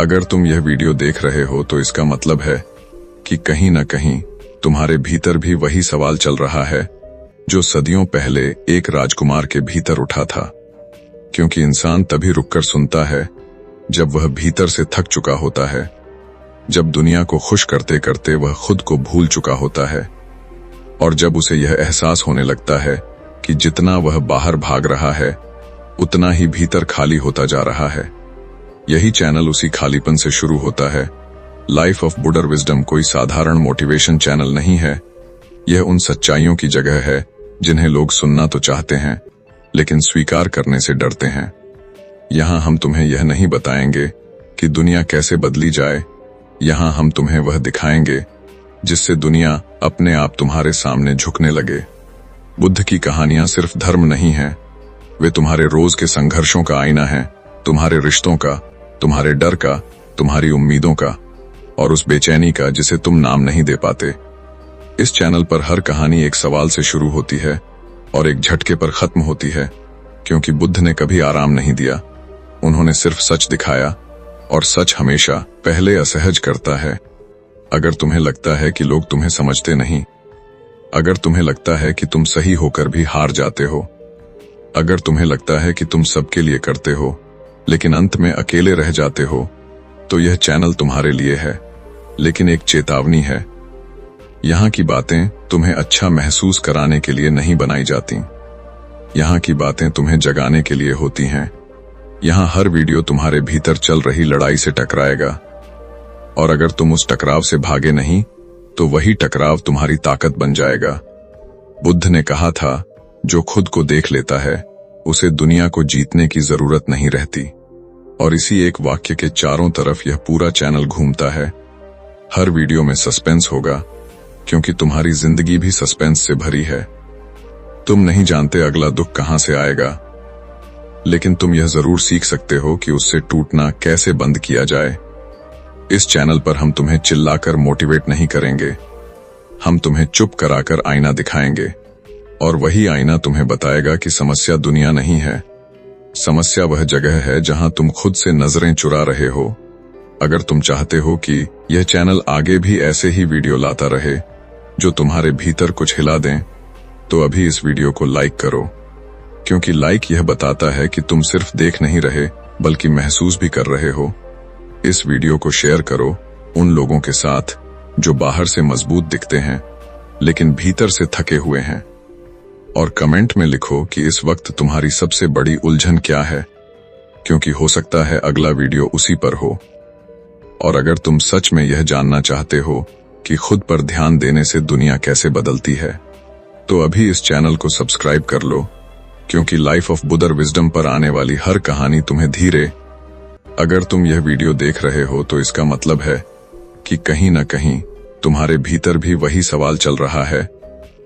अगर तुम यह वीडियो देख रहे हो तो इसका मतलब है कि कहीं न कहीं तुम्हारे भीतर भी वही सवाल चल रहा है जो सदियों पहले एक राजकुमार के भीतर उठा था। क्योंकि इंसान तभी रुककर सुनता है जब वह भीतर से थक चुका होता है, जब दुनिया को खुश करते करते वह खुद को भूल चुका होता है, और जब उसे यह एहसास होने लगता है कि जितना वह बाहर भाग रहा है उतना ही भीतर खाली होता जा रहा है। यही चैनल उसी खालीपन से शुरू होता है। लाइफ ऑफ बुडर विजडम कोई साधारण मोटिवेशन चैनल नहीं है। यह उन सच्चाइयों की जगह है जिन्हें लोग सुनना तो चाहते हैं लेकिन स्वीकार करने से डरते हैं। यहाँ हम तुम्हें यह नहीं बताएंगे कि दुनिया कैसे बदली जाए, यहाँ हम तुम्हें वह दिखाएंगे जिससे दुनिया अपने आप तुम्हारे सामने झुकने लगे। बुद्ध की कहानियां सिर्फ धर्म नहीं है, वे तुम्हारे रोज के संघर्षों का आईना है, तुम्हारे रिश्तों का, तुम्हारे डर का, तुम्हारी उम्मीदों का और उस बेचैनी का जिसे तुम नाम नहीं दे पाते। इस चैनल पर हर कहानी एक सवाल से शुरू होती है और एक झटके पर खत्म होती है, क्योंकि बुद्ध ने कभी आराम नहीं दिया। उन्होंने सिर्फ सच दिखाया और सच हमेशा पहले असहज करता है। अगर तुम्हें लगता है कि लोग तुम्हें समझते नहीं, अगर तुम्हें लगता है कि तुम सही होकर भी हार जाते हो, अगर तुम्हें लगता है कि तुम सबके लिए करते हो लेकिन अंत में अकेले रह जाते हो, तो यह चैनल तुम्हारे लिए है। लेकिन एक चेतावनी है, यहाँ की बातें तुम्हें अच्छा महसूस कराने के लिए नहीं बनाई जाती। यहाँ की बातें तुम्हें जगाने के लिए होती हैं। यहाँ हर वीडियो तुम्हारे भीतर चल रही लड़ाई से टकराएगा, और अगर तुम उस टकराव से भागे नहीं तो वही टकराव तुम्हारी ताकत बन जाएगा। बुद्ध ने कहा था, जो खुद को देख लेता है उसे दुनिया को जीतने की जरूरत नहीं रहती। और इसी एक वाक्य के चारों तरफ यह पूरा चैनल घूमता है। हर वीडियो में सस्पेंस होगा, क्योंकि तुम्हारी जिंदगी भी सस्पेंस से भरी है। तुम नहीं जानते अगला दुख कहां से आएगा, लेकिन तुम यह जरूर सीख सकते हो कि उससे टूटना कैसे बंद किया जाए। इस चैनल पर हम तुम्हें चिल्लाकर मोटिवेट नहीं करेंगे, हम तुम्हें चुप कराकर आईना दिखाएंगे, और वही आईना तुम्हें बताएगा कि समस्या दुनिया नहीं है, समस्या वह जगह है जहां तुम खुद से नजरें चुरा रहे हो। अगर तुम चाहते हो कि यह चैनल आगे भी ऐसे ही वीडियो लाता रहे जो तुम्हारे भीतर कुछ हिला दें, तो अभी इस वीडियो को लाइक करो, क्योंकि लाइक यह बताता है कि तुम सिर्फ देख नहीं रहे बल्कि महसूस भी कर रहे हो। इस वीडियो को शेयर करो उन लोगों के साथ जो बाहर से मजबूत दिखते हैं लेकिन भीतर से थके हुए हैं, और कमेंट में लिखो कि इस वक्त तुम्हारी सबसे बड़ी उलझन क्या है, क्योंकि हो सकता है अगला वीडियो उसी पर हो। और अगर तुम सच में यह जानना चाहते हो कि खुद पर ध्यान देने से दुनिया कैसे बदलती है, तो अभी इस चैनल को सब्सक्राइब कर लो, क्योंकि लाइफ ऑफ बुडर विजडम पर आने वाली हर कहानी तुम्हें धीरे। अगर तुम यह वीडियो देख रहे हो तो इसका मतलब है कि कहीं न कहीं तुम्हारे भीतर भी वही सवाल चल रहा है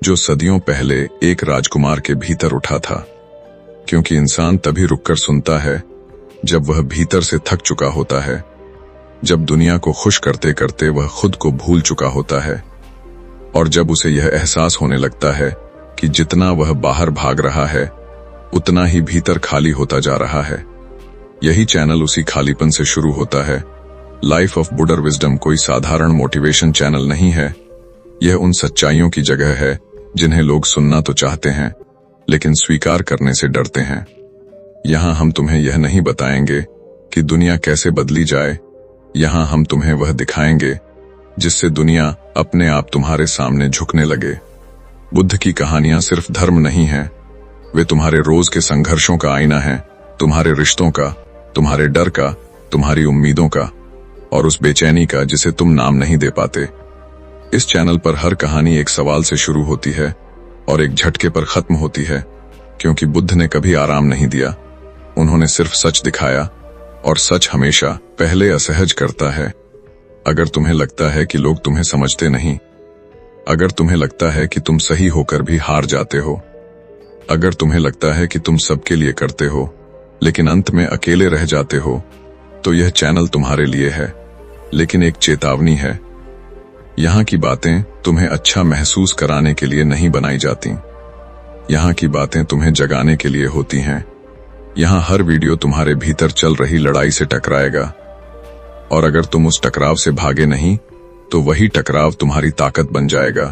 जो सदियों पहले एक राजकुमार के भीतर उठा था। क्योंकि इंसान तभी रुककर सुनता है जब वह भीतर से थक चुका होता है, जब दुनिया को खुश करते करते वह खुद को भूल चुका होता है, और जब उसे यह एहसास होने लगता है कि जितना वह बाहर भाग रहा है उतना ही भीतर खाली होता जा रहा है। यही चैनल उसी खालीपन से शुरू होता है। लाइफ ऑफ बुडर विजडम कोई साधारण मोटिवेशन चैनल नहीं है। यह उन सच्चाइयों की जगह है जिन्हें लोग सुनना तो चाहते हैं लेकिन स्वीकार करने से डरते हैं। यहाँ हम तुम्हें यह नहीं बताएंगे कि दुनिया कैसे बदली जाए, यहाँ हम तुम्हें वह दिखाएंगे जिससे दुनिया अपने आप तुम्हारे सामने झुकने लगे। बुद्ध की कहानियां सिर्फ धर्म नहीं है, वे तुम्हारे रोज के संघर्षों का आईना है, तुम्हारे रिश्तों का, तुम्हारे डर का, तुम्हारी उम्मीदों का और उस बेचैनी का जिसे तुम नाम नहीं दे पाते। इस चैनल पर हर कहानी एक सवाल से शुरू होती है और एक झटके पर खत्म होती है, क्योंकि बुद्ध ने कभी आराम नहीं दिया। उन्होंने सिर्फ सच दिखाया, और सच हमेशा पहले असहज करता है। अगर तुम्हें लगता है कि लोग तुम्हें समझते नहीं, अगर तुम्हें लगता है कि तुम सही होकर भी हार जाते हो, अगर तुम्हें लगता है कि तुम सबके लिए करते हो लेकिन अंत में अकेले रह जाते हो, तो यह चैनल तुम्हारे लिए है। लेकिन एक चेतावनी है, यहाँ की बातें तुम्हें अच्छा महसूस कराने के लिए नहीं बनाई जाती। यहाँ की बातें तुम्हें जगाने के लिए होती हैं। यहाँ हर वीडियो तुम्हारे भीतर चल रही लड़ाई से टकराएगा, और अगर तुम उस टकराव से भागे नहीं तो वही टकराव तुम्हारी ताकत बन जाएगा।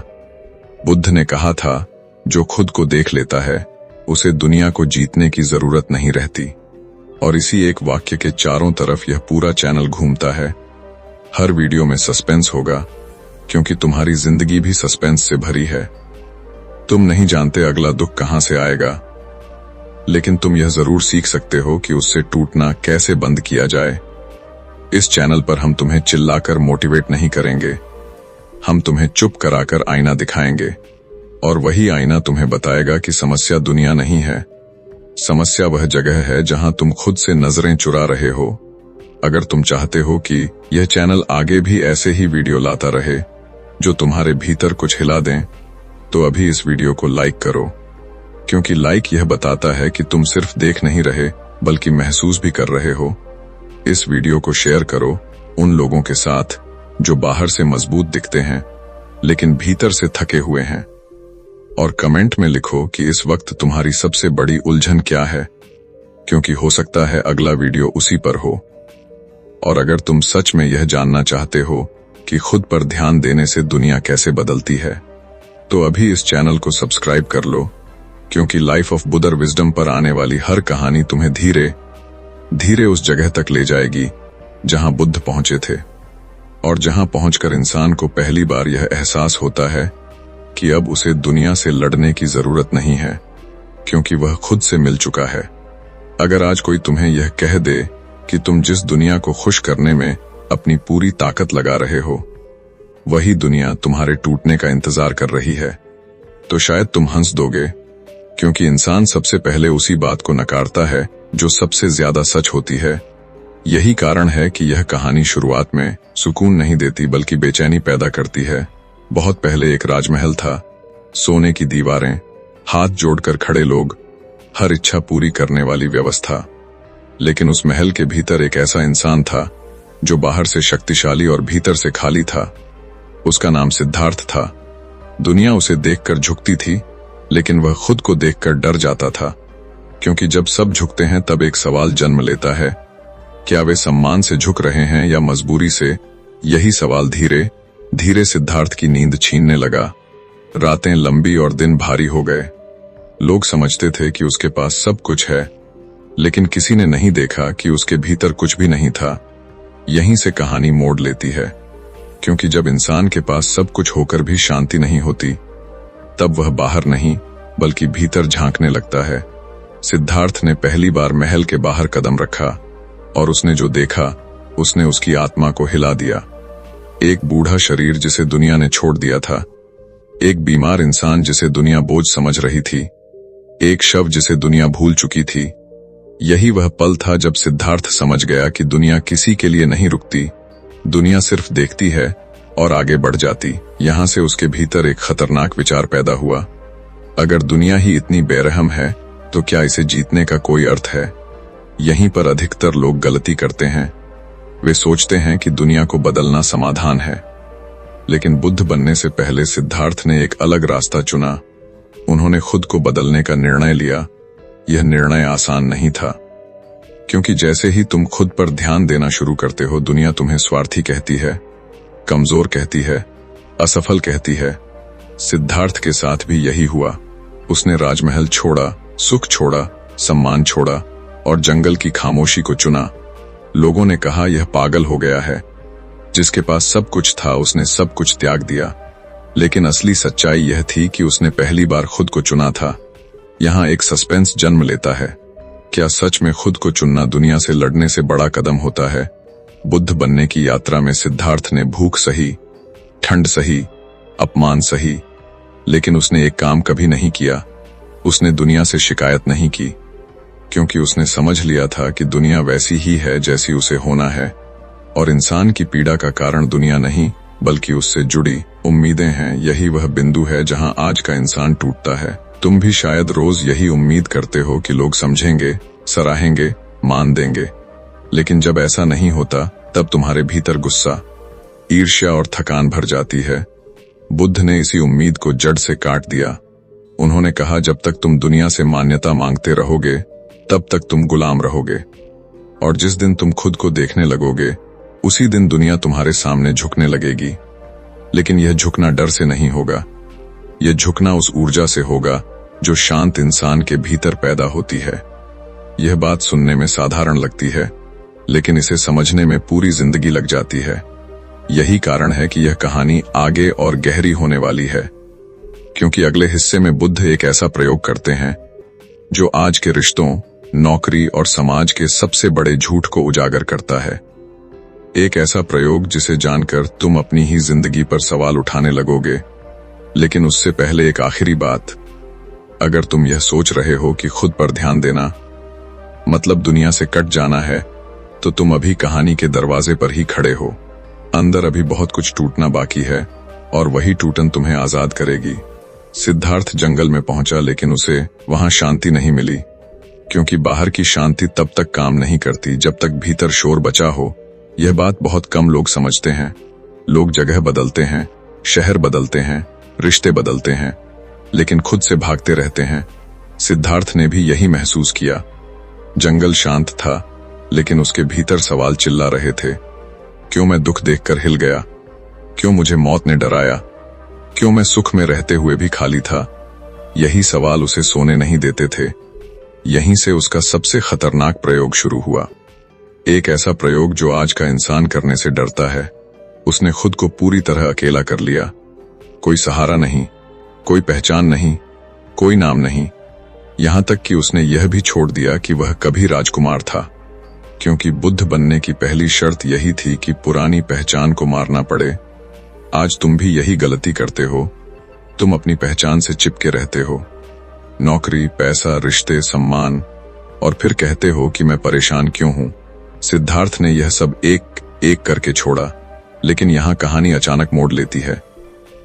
बुद्ध ने कहा था, जो खुद को देख लेता है उसे दुनिया को जीतने की जरूरत नहीं रहती। और इसी एक वाक्य के चारों तरफ यह पूरा चैनल घूमता है। हर वीडियो में सस्पेंस होगा, क्योंकि तुम्हारी जिंदगी भी सस्पेंस से भरी है। तुम नहीं जानते अगला दुख कहां से आएगा, लेकिन तुम यह जरूर सीख सकते हो कि उससे टूटना कैसे बंद किया जाए। इस चैनल पर हम तुम्हें चिल्लाकर मोटिवेट नहीं करेंगे, हम तुम्हें चुप कराकर आईना दिखाएंगे, और वही आईना तुम्हें बताएगा कि समस्या दुनिया नहीं है, समस्या वह जगह है जहां तुम खुद से नजरें चुरा रहे हो। अगर तुम चाहते हो कि यह चैनल आगे भी ऐसे ही वीडियो लाता रहे जो तुम्हारे भीतर कुछ हिला दें, तो अभी इस वीडियो को लाइक करो, क्योंकि लाइक यह बताता है कि तुम सिर्फ देख नहीं रहे बल्कि महसूस भी कर रहे हो। इस वीडियो को शेयर करो उन लोगों के साथ जो बाहर से मजबूत दिखते हैं लेकिन भीतर से थके हुए हैं, और कमेंट में लिखो कि इस वक्त तुम्हारी सबसे बड़ी उलझन क्या है, क्योंकि हो सकता है अगला वीडियो उसी पर हो। और अगर तुम सच में यह जानना चाहते हो कि खुद पर ध्यान देने से दुनिया कैसे बदलती है, तो अभी इस चैनल को सब्सक्राइब कर लो, क्योंकि लाइफ ऑफ बुद्धर विजडम पर आने वाली हर कहानी तुम्हें धीरे धीरे उस जगह तक ले जाएगी जहां बुद्ध पहुंचे थे, और जहां पहुंचकर इंसान को पहली बार यह एहसास होता है कि अब उसे दुनिया से लड़ने की जरूरत नहीं है, क्योंकि वह खुद से मिल चुका है। अगर आज कोई तुम्हें यह कह दे कि तुम जिस दुनिया को खुश करने में अपनी पूरी ताकत लगा रहे हो, वही दुनिया तुम्हारे टूटने का इंतजार कर रही है, तो शायद तुम हंस दोगे, क्योंकि इंसान सबसे पहले उसी बात को नकारता है जो सबसे ज्यादा सच होती है। यही कारण है कि यह कहानी शुरुआत में सुकून नहीं देती बल्कि बेचैनी पैदा करती है। बहुत पहले एक राजमहल था, सोने की दीवारें, हाथ जोड़कर खड़े लोग, हर इच्छा पूरी करने वाली व्यवस्था। लेकिन उस महल के भीतर एक ऐसा इंसान था जो बाहर से शक्तिशाली और भीतर से खाली था। उसका नाम सिद्धार्थ था। दुनिया उसे देखकर झुकती थी, लेकिन वह खुद को देखकर डर जाता था, क्योंकि जब सब झुकते हैं तब एक सवाल जन्म लेता है, क्या वे सम्मान से झुक रहे हैं या मजबूरी से। यही सवाल धीरे धीरे सिद्धार्थ की नींद छीनने लगा। रातें लंबी और दिन भारी हो गए। लोग समझते थे कि उसके पास सब कुछ है, लेकिन किसी ने नहीं देखा कि उसके भीतर कुछ भी नहीं था। यहीं से कहानी मोड़ लेती है, क्योंकि जब इंसान के पास सब कुछ होकर भी शांति नहीं होती, तब वह बाहर नहीं बल्कि भीतर झांकने लगता है। सिद्धार्थ ने पहली बार महल के बाहर कदम रखा, और उसने जो देखा उसने उसकी आत्मा को हिला दिया। एक बूढ़ा शरीर जिसे दुनिया ने छोड़ दिया था, एक बीमार इंसान जिसे दुनिया बोझ समझ रही थी, एक शव जिसे दुनिया भूल चुकी थी। यही वह पल था जब सिद्धार्थ समझ गया कि दुनिया किसी के लिए नहीं रुकती, दुनिया सिर्फ देखती है और आगे बढ़ जाती। यहां से उसके भीतर एक खतरनाक विचार पैदा हुआ, अगर दुनिया ही इतनी बेरहम है तो क्या इसे जीतने का कोई अर्थ है। यहीं पर अधिकतर लोग गलती करते हैं। वे सोचते हैं कि दुनिया को बदलना समाधान है, लेकिन बुद्ध बनने से पहले सिद्धार्थ ने एक अलग रास्ता चुना। उन्होंने खुद को बदलने का निर्णय लिया। यह निर्णय आसान नहीं था, क्योंकि जैसे ही तुम खुद पर ध्यान देना शुरू करते हो, दुनिया तुम्हें स्वार्थी कहती है, कमजोर कहती है, असफल कहती है। सिद्धार्थ के साथ भी यही हुआ। उसने राजमहल छोड़ा, सुख छोड़ा, सम्मान छोड़ा और जंगल की खामोशी को चुना। लोगों ने कहा यह पागल हो गया है, जिसके पास सब कुछ था उसने सब कुछ त्याग दिया। लेकिन असली सच्चाई यह थी कि उसने पहली बार खुद को चुना था। यहाँ एक सस्पेंस जन्म लेता है, क्या सच में खुद को चुनना दुनिया से लड़ने से बड़ा कदम होता है। बुद्ध बनने की यात्रा में सिद्धार्थ ने भूख सही, ठंड सही, अपमान सही, लेकिन उसने एक काम कभी नहीं किया, उसने दुनिया से शिकायत नहीं की, क्योंकि उसने समझ लिया था कि दुनिया वैसी ही है जैसी उसे होना है, और इंसान की पीड़ा का कारण दुनिया नहीं बल्कि उससे जुड़ी उम्मीदें हैं। यही वह बिंदु है जहां आज का इंसान टूटता है। तुम भी शायद रोज यही उम्मीद करते हो कि लोग समझेंगे, सराहेंगे, मान देंगे, लेकिन जब ऐसा नहीं होता तब तुम्हारे भीतर गुस्सा, ईर्ष्या और थकान भर जाती है। बुद्ध ने इसी उम्मीद को जड़ से काट दिया। उन्होंने कहा, जब तक तुम दुनिया से मान्यता मांगते रहोगे तब तक तुम गुलाम रहोगे, और जिस दिन तुम खुद को देखने लगोगे उसी दिन दुनिया तुम्हारे सामने झुकने लगेगी। लेकिन यह झुकना डर से नहीं होगा, यह झुकना उस ऊर्जा से होगा जो शांत इंसान के भीतर पैदा होती है। यह बात सुनने में साधारण लगती है, लेकिन इसे समझने में पूरी जिंदगी लग जाती है। यही कारण है कि यह कहानी आगे और गहरी होने वाली है, क्योंकि अगले हिस्से में बुद्ध एक ऐसा प्रयोग करते हैं जो आज के रिश्तों, नौकरी और समाज के सबसे बड़े झूठ को उजागर करता है। एक ऐसा प्रयोग जिसे जानकर तुम अपनी ही जिंदगी पर सवाल उठाने लगोगे। लेकिन उससे पहले एक आखिरी बात, अगर तुम यह सोच रहे हो कि खुद पर ध्यान देना मतलब दुनिया से कट जाना है, तो तुम अभी कहानी के दरवाजे पर ही खड़े हो। अंदर अभी बहुत कुछ टूटना बाकी है और वही टूटन तुम्हें आजाद करेगी। सिद्धार्थ जंगल में पहुंचा, लेकिन उसे वहां शांति नहीं मिली, क्योंकि बाहर की शांति तब तक काम नहीं करती जब तक भीतर शोर बचा हो। यह बात बहुत कम लोग समझते हैं। लोग जगह बदलते हैं, शहर बदलते हैं, रिश्ते बदलते हैं, लेकिन खुद से भागते रहते हैं। सिद्धार्थ ने भी यही महसूस किया। जंगल शांत था, लेकिन उसके भीतर सवाल चिल्ला रहे थे। क्यों मैं दुख देखकर हिल गया? क्यों मुझे मौत ने डराया? क्यों मैं सुख में रहते हुए भी खाली था? यही सवाल उसे सोने नहीं देते थे। यहीं से उसका सबसे खतरनाक प्रयोग शुरू हुआ। एक ऐसा प्रयोग जो आज का इंसान करने से डरता है। उसने खुद को पूरी तरह अकेला कर लिया। कोई सहारा नहीं, कोई पहचान नहीं, कोई नाम नहीं। यहां तक कि उसने यह भी छोड़ दिया कि वह कभी राजकुमार था, क्योंकि बुद्ध बनने की पहली शर्त यही थी कि पुरानी पहचान को मारना पड़े। आज तुम भी यही गलती करते हो। तुम अपनी पहचान से चिपके रहते हो। नौकरी, पैसा, रिश्ते, सम्मान, और फिर कहते हो कि मैं परेशान क्यों हूं। सिद्धार्थ ने यह सब एक एक करके छोड़ा, लेकिन यहां कहानी अचानक मोड़ लेती है।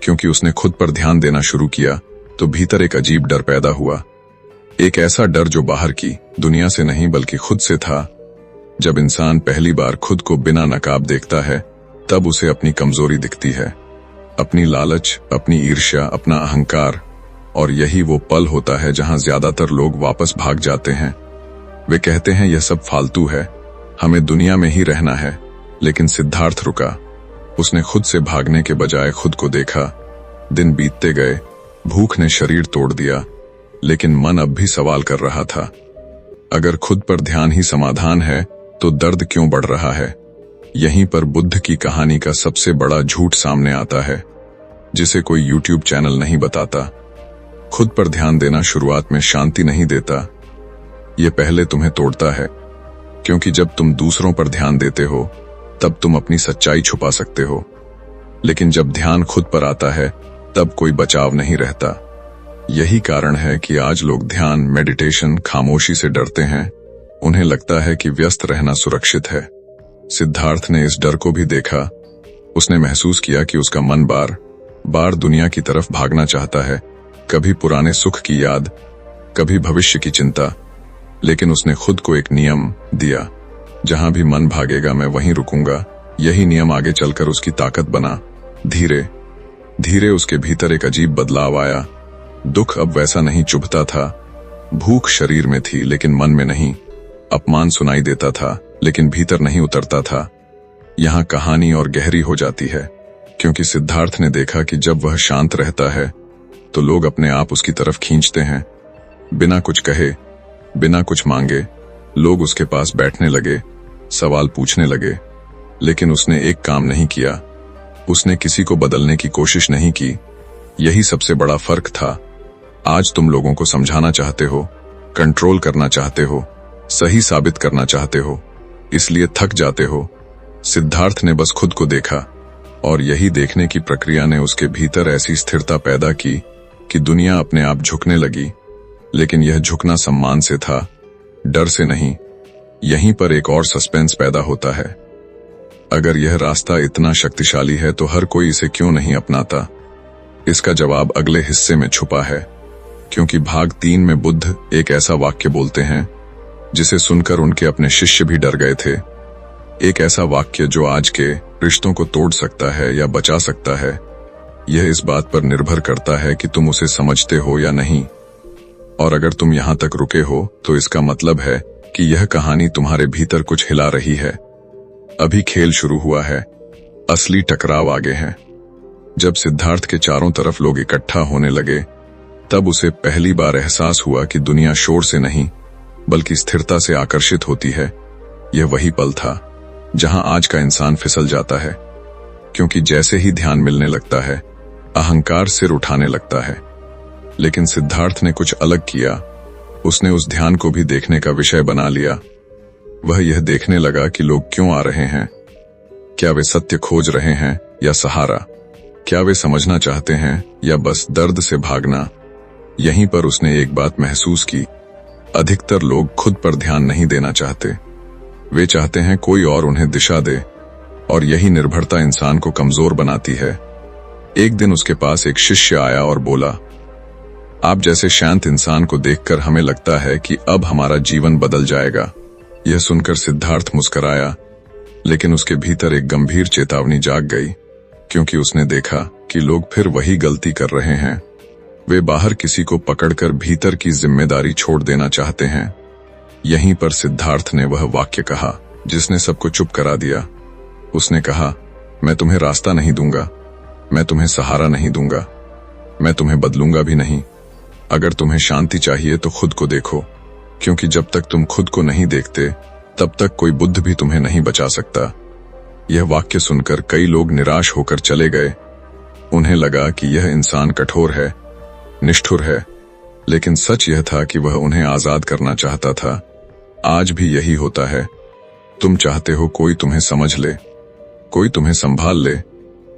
क्योंकि उसने खुद पर ध्यान देना शुरू किया, तो भीतर एक अजीब डर पैदा हुआ। एक ऐसा डर जो बाहर की दुनिया से नहीं बल्कि खुद से था। जब इंसान पहली बार खुद को बिना नकाब देखता है, तब उसे अपनी कमजोरी दिखती है, अपनी लालच, अपनी ईर्ष्या, अपना अहंकार। और यही वो पल होता है जहां ज्यादातर लोग वापस भाग जाते हैं। वे कहते हैं यह सब फालतू है, हमें दुनिया में ही रहना है। लेकिन सिद्धार्थ रुका। उसने खुद से भागने के बजाय खुद को देखा। दिन बीतते गए, भूख ने शरीर तोड़ दिया, लेकिन मन अब भी सवाल कर रहा था। अगर खुद पर ध्यान ही समाधान है, तो दर्द क्यों बढ़ रहा है? यहीं पर बुद्ध की कहानी का सबसे बड़ा झूठ सामने आता है, जिसे कोई यूट्यूब चैनल नहीं बताता। खुद पर ध्यान देना शुरुआत में शांति नहीं देता, ये पहले तुम्हें तोड़ता है। क्योंकि जब तुम दूसरों पर ध्यान देते हो, तब तुम अपनी सच्चाई छुपा सकते हो। लेकिन जब ध्यान खुद पर आता है, तब कोई बचाव नहीं रहता। यही कारण है कि आज लोग ध्यान, मेडिटेशन, खामोशी से डरते हैं। उन्हें लगता है कि व्यस्त रहना सुरक्षित है। सिद्धार्थ ने इस डर को भी देखा। उसने महसूस किया कि उसका मन बार बार दुनिया की तरफ भागना चाहता है, कभी पुराने सुख की याद, कभी भविष्य की चिंता। लेकिन उसने खुद को एक नियम दिया, जहां भी मन भागेगा मैं वहीं रुकूंगा। यही नियम आगे चलकर उसकी ताकत बना। धीरे धीरे उसके भीतर एक अजीब बदलाव आया। दुख अब वैसा नहीं चुभता था। भूख शरीर में थी, लेकिन मन में नहीं। अपमान सुनाई देता था, लेकिन भीतर नहीं उतरता था। यहां कहानी और गहरी हो जाती है, क्योंकि सिद्धार्थ ने देखा कि जब वह शांत रहता है, तो लोग अपने आप उसकी तरफ खींचते हैं। बिना कुछ कहे, बिना कुछ मांगे, लोग उसके पास बैठने लगे, सवाल पूछने लगे। लेकिन उसने एक काम नहीं किया। उसने किसी को बदलने की कोशिश नहीं की। यही सबसे बड़ा फर्क था। आज तुम लोगों को समझाना चाहते हो, कंट्रोल करना चाहते हो, सही साबित करना चाहते हो, इसलिए थक जाते हो। सिद्धार्थ ने बस खुद को देखा, और यही देखने की प्रक्रिया ने उसके भीतर ऐसी स्थिरता पैदा की कि दुनिया अपने आप झुकने लगी। लेकिन यह झुकना सम्मान से था, डर से नहीं। यहीं पर एक और सस्पेंस पैदा होता है। अगर यह रास्ता इतना शक्तिशाली है, तो हर कोई इसे क्यों नहीं अपनाता? इसका जवाब अगले हिस्से में छुपा है, क्योंकि भाग 3 में बुद्ध एक ऐसा वाक्य बोलते हैं जिसे सुनकर उनके अपने शिष्य भी डर गए थे। एक ऐसा वाक्य जो आज के रिश्तों को तोड़ सकता है या बचा सकता है। यह इस बात पर निर्भर करता है कि तुम उसे समझते हो या नहीं। और अगर तुम यहां तक रुके हो, तो इसका मतलब है कि यह कहानी तुम्हारे भीतर कुछ हिला रही है। अभी खेल शुरू हुआ है, असली टकराव आगे है। जब सिद्धार्थ के चारों तरफ लोग इकट्ठा होने लगे, तब उसे पहली बार एहसास हुआ कि दुनिया शोर से नहीं बल्कि स्थिरता से आकर्षित होती है। यह वही पल था जहां आज का इंसान फिसल जाता है, क्योंकि जैसे ही ध्यान मिलने लगता है, अहंकार सिर उठाने लगता है। लेकिन सिद्धार्थ ने कुछ अलग किया। उसने उस ध्यान को भी देखने का विषय बना लिया। वह यह देखने लगा कि लोग क्यों आ रहे हैं। क्या वे सत्य खोज रहे हैं या सहारा? क्या वे समझना चाहते हैं या बस दर्द से भागना? यहीं पर उसने एक बात महसूस की, अधिकतर लोग खुद पर ध्यान नहीं देना चाहते। वे चाहते हैं कोई और उन्हें दिशा दे, और यही निर्भरता इंसान को कमजोर बनाती है। एक दिन उसके पास एक शिष्य आया और बोला, आप जैसे शांत इंसान को देखकर हमें लगता है कि अब हमारा जीवन बदल जाएगा। यह सुनकर सिद्धार्थ मुस्कुराया, लेकिन उसके भीतर एक गंभीर चेतावनी जाग गई, क्योंकि उसने देखा कि लोग फिर वही गलती कर रहे हैं। वे बाहर किसी को पकड़कर भीतर की जिम्मेदारी छोड़ देना चाहते हैं। यहीं पर सिद्धार्थ ने वह वाक्य कहा जिसने सबको चुप करा दिया। उसने कहा, मैं तुम्हें रास्ता नहीं दूंगा, मैं तुम्हें सहारा नहीं दूंगा, मैं तुम्हें बदलूंगा भी नहीं। अगर तुम्हें शांति चाहिए तो खुद को देखो, क्योंकि जब तक तुम खुद को नहीं देखते, तब तक कोई बुद्ध भी तुम्हें नहीं बचा सकता। यह वाक्य सुनकर कई लोग निराश होकर चले गए। उन्हें लगा कि यह इंसान कठोर है, निष्ठुर है, लेकिन सच यह था कि वह उन्हें आजाद करना चाहता था। आज भी यही होता है। तुम चाहते हो कोई तुम्हें समझ ले, कोई तुम्हें संभाल ले,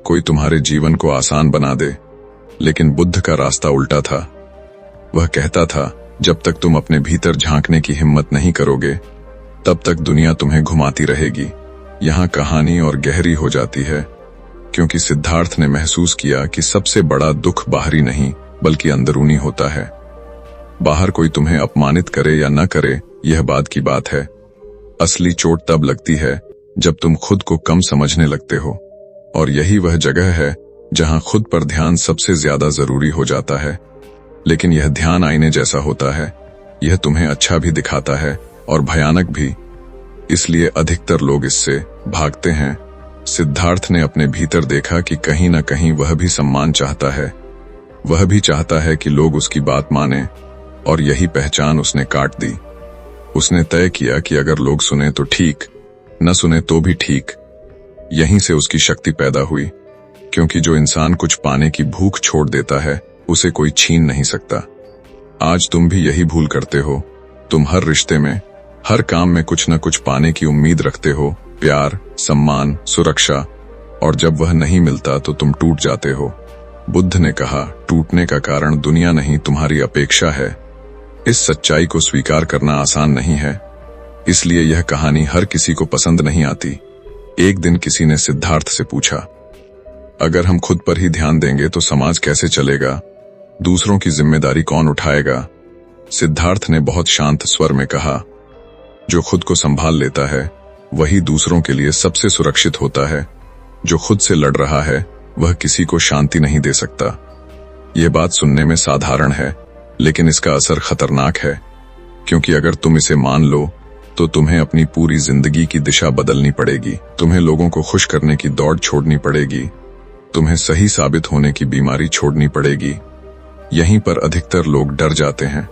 कोई तुम्हारे जीवन को आसान बना दे। लेकिन बुद्ध का रास्ता उल्टा था। वह कहता था, जब तक तुम अपने भीतर झांकने की हिम्मत नहीं करोगे, तब तक दुनिया तुम्हें घुमाती रहेगी। यहाँ कहानी और गहरी हो जाती है, क्योंकि सिद्धार्थ ने महसूस किया कि सबसे बड़ा दुख बाहरी नहीं बल्कि अंदरूनी होता है। बाहर कोई तुम्हें अपमानित करे या न करे, यह बात की बात है। असली चोट तब लगती है जब तुम खुद को कम समझने लगते हो, और यही वह जगह है जहां खुद पर ध्यान सबसे ज्यादा जरूरी हो जाता है। लेकिन यह ध्यान आईने जैसा होता है। यह तुम्हें अच्छा भी दिखाता है और भयानक भी, इसलिए अधिकतर लोग इससे भागते हैं। सिद्धार्थ ने अपने भीतर देखा कि कहीं न कहीं वह भी सम्मान चाहता है। वह भी चाहता है कि लोग उसकी बात माने, और यही पहचान उसने काट दी। उसने तय किया कि अगर लोग सुने तो ठीक, न सुने तो भी ठीक। यहीं से उसकी शक्ति पैदा हुई, क्योंकि जो इंसान कुछ पाने की भूख छोड़ देता है, उसे कोई छीन नहीं सकता। आज तुम भी यही भूल करते हो। तुम हर रिश्ते में, हर काम में कुछ न कुछ पाने की उम्मीद रखते हो, प्यार, सम्मान, सुरक्षा, और जब वह नहीं मिलता तो तुम टूट जाते हो। बुद्ध ने कहा, टूटने का कारण दुनिया नहीं, तुम्हारी अपेक्षा है। इस सच्चाई को स्वीकार करना आसान नहीं है, इसलिए यह कहानी हर किसी को पसंद नहीं आती। एक दिन किसी ने सिद्धार्थ से पूछा, अगर हम खुद पर ही ध्यान देंगे तो समाज कैसे चलेगा? दूसरों की जिम्मेदारी कौन उठाएगा? सिद्धार्थ ने बहुत शांत स्वर में कहा, जो खुद को संभाल लेता है वही दूसरों के लिए सबसे सुरक्षित होता है। जो खुद से लड़ रहा है वह किसी को शांति नहीं दे सकता। यह बात सुनने में साधारण है, लेकिन इसका असर खतरनाक है, क्योंकि अगर तुम इसे मान लो तो तुम्हें अपनी पूरी जिंदगी की दिशा बदलनी पड़ेगी। तुम्हें लोगों को खुश करने की दौड़ छोड़नी पड़ेगी, तुम्हें सही साबित होने की बीमारी छोड़नी पड़ेगी। यहीं पर अधिकतर लोग डर जाते हैं।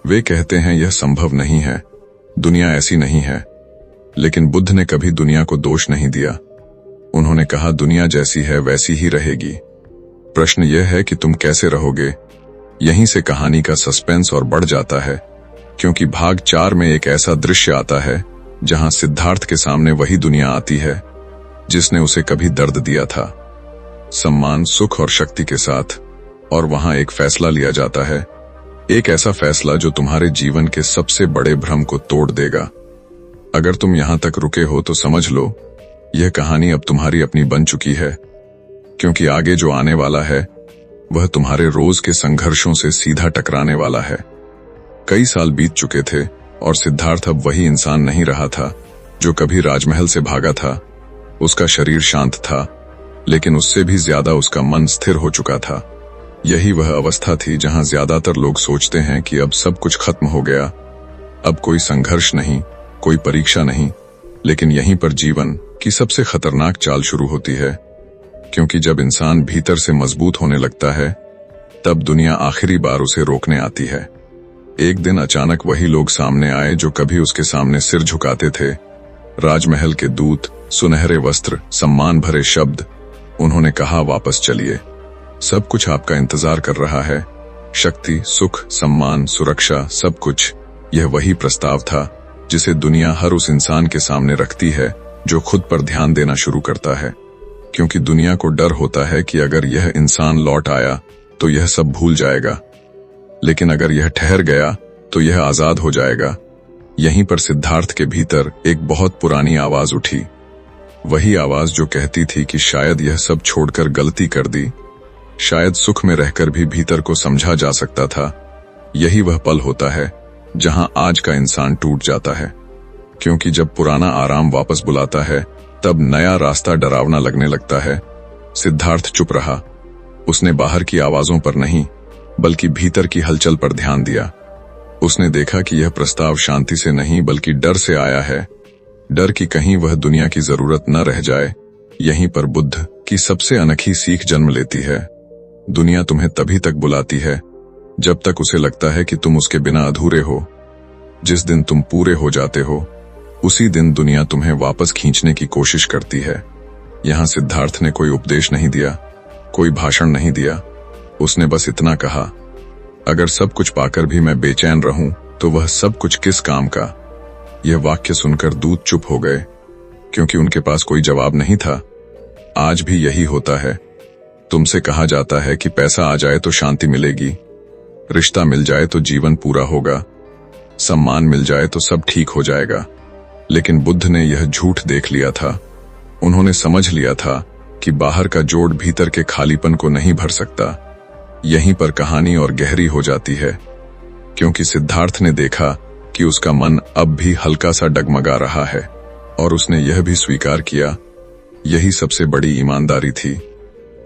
वे कहते हैं यह संभव नहीं है, दुनिया ऐसी नहीं है। लेकिन बुद्ध ने कभी दुनिया को दोष नहीं दिया। उन्होंने कहा, दुनिया जैसी है वैसी ही रहेगी। प्रश्न यह है कि तुम कैसे रहोगे। यहीं से कहानी का सस्पेंस और बढ़ जाता है, क्योंकि भाग 4 में एक ऐसा दृश्य आता है जहां सिद्धार्थ के सामने वही दुनिया आती है जिसने उसे कभी दर्द दिया था, सम्मान, सुख और शक्ति के साथ। और वहां एक फैसला लिया जाता है, एक ऐसा फैसला जो तुम्हारे जीवन के सबसे बड़े भ्रम को तोड़ देगा। अगर तुम यहां तक रुके हो तो समझ लो, यह कहानी अब तुम्हारी अपनी बन चुकी है, क्योंकि आगे जो आने वाला है वह तुम्हारे रोज के संघर्षों से सीधा टकराने वाला है। कई साल बीत चुके थे और सिद्धार्थ अब वही इंसान नहीं रहा था जो कभी राजमहल से भागा था। उसका शरीर शांत था, लेकिन उससे भी ज्यादा उसका मन स्थिर हो चुका था। यही वह अवस्था थी जहां ज्यादातर लोग सोचते हैं कि अब सब कुछ खत्म हो गया, अब कोई संघर्ष नहीं, कोई परीक्षा नहीं, लेकिन यहीं पर जीवन कि सबसे खतरनाक चाल शुरू होती है, क्योंकि जब इंसान भीतर से मजबूत होने लगता है तब दुनिया आखिरी बार उसे रोकने आती है। एक दिन अचानक वही लोग सामने आए जो कभी उसके सामने सिर झुकाते थे। राजमहल के दूत, सुनहरे वस्त्र, सम्मान भरे शब्द। उन्होंने कहा, वापस चलिए, सब कुछ आपका इंतजार कर रहा है। शक्ति, सुख, सम्मान, सुरक्षा, सब कुछ। यह वही प्रस्ताव था जिसे दुनिया हर उस इंसान के सामने रखती है जो खुद पर ध्यान देना शुरू करता है, क्योंकि दुनिया को डर होता है कि अगर यह इंसान लौट आया तो यह सब भूल जाएगा, लेकिन अगर यह ठहर गया तो यह आजाद हो जाएगा। यहीं पर सिद्धार्थ के भीतर एक बहुत पुरानी आवाज उठी, वही आवाज जो कहती थी कि शायद यह सब छोड़कर गलती कर दी, शायद सुख में रहकर भी भीतर को समझा जा सकता था। यही वह पल होता है जहां आज का इंसान टूट जाता है, क्योंकि जब पुराना आराम वापस बुलाता है तब नया रास्ता डरावना लगने लगता है। सिद्धार्थ चुप रहा। उसने बाहर की आवाजों पर नहीं बल्कि भीतर की हलचल पर ध्यान दिया। उसने देखा कि यह प्रस्ताव शांति से नहीं बल्कि डर से आया है, डर कि कहीं वह दुनिया की जरूरत न रह जाए। यहीं पर बुद्ध की सबसे अनोखी सीख जन्म लेती है। दुनिया तुम्हें तभी तक बुलाती है जब तक उसे लगता है कि तुम उसके बिना अधूरे हो। जिस दिन तुम पूरे हो जाते हो उसी दिन दुनिया तुम्हें वापस खींचने की कोशिश करती है। यहां सिद्धार्थ ने कोई उपदेश नहीं दिया, कोई भाषण नहीं दिया। उसने बस इतना कहा, अगर सब कुछ पाकर भी मैं बेचैन रहूं तो वह सब कुछ किस काम का। यह वाक्य सुनकर दूत चुप हो गए, क्योंकि उनके पास कोई जवाब नहीं था। आज भी यही होता है। तुमसे कहा जाता है कि पैसा आ जाए तो शांति मिलेगी, रिश्ता मिल जाए तो जीवन पूरा होगा, सम्मान मिल जाए तो सब ठीक हो जाएगा। लेकिन बुद्ध ने यह झूठ देख लिया था। उन्होंने समझ लिया था कि बाहर का जोड़ भीतर के खालीपन को नहीं भर सकता। यहीं पर कहानी और गहरी हो जाती है, क्योंकि सिद्धार्थ ने देखा कि उसका मन अब भी हल्का सा डगमगा रहा है, और उसने यह भी स्वीकार किया। यही सबसे बड़ी ईमानदारी थी।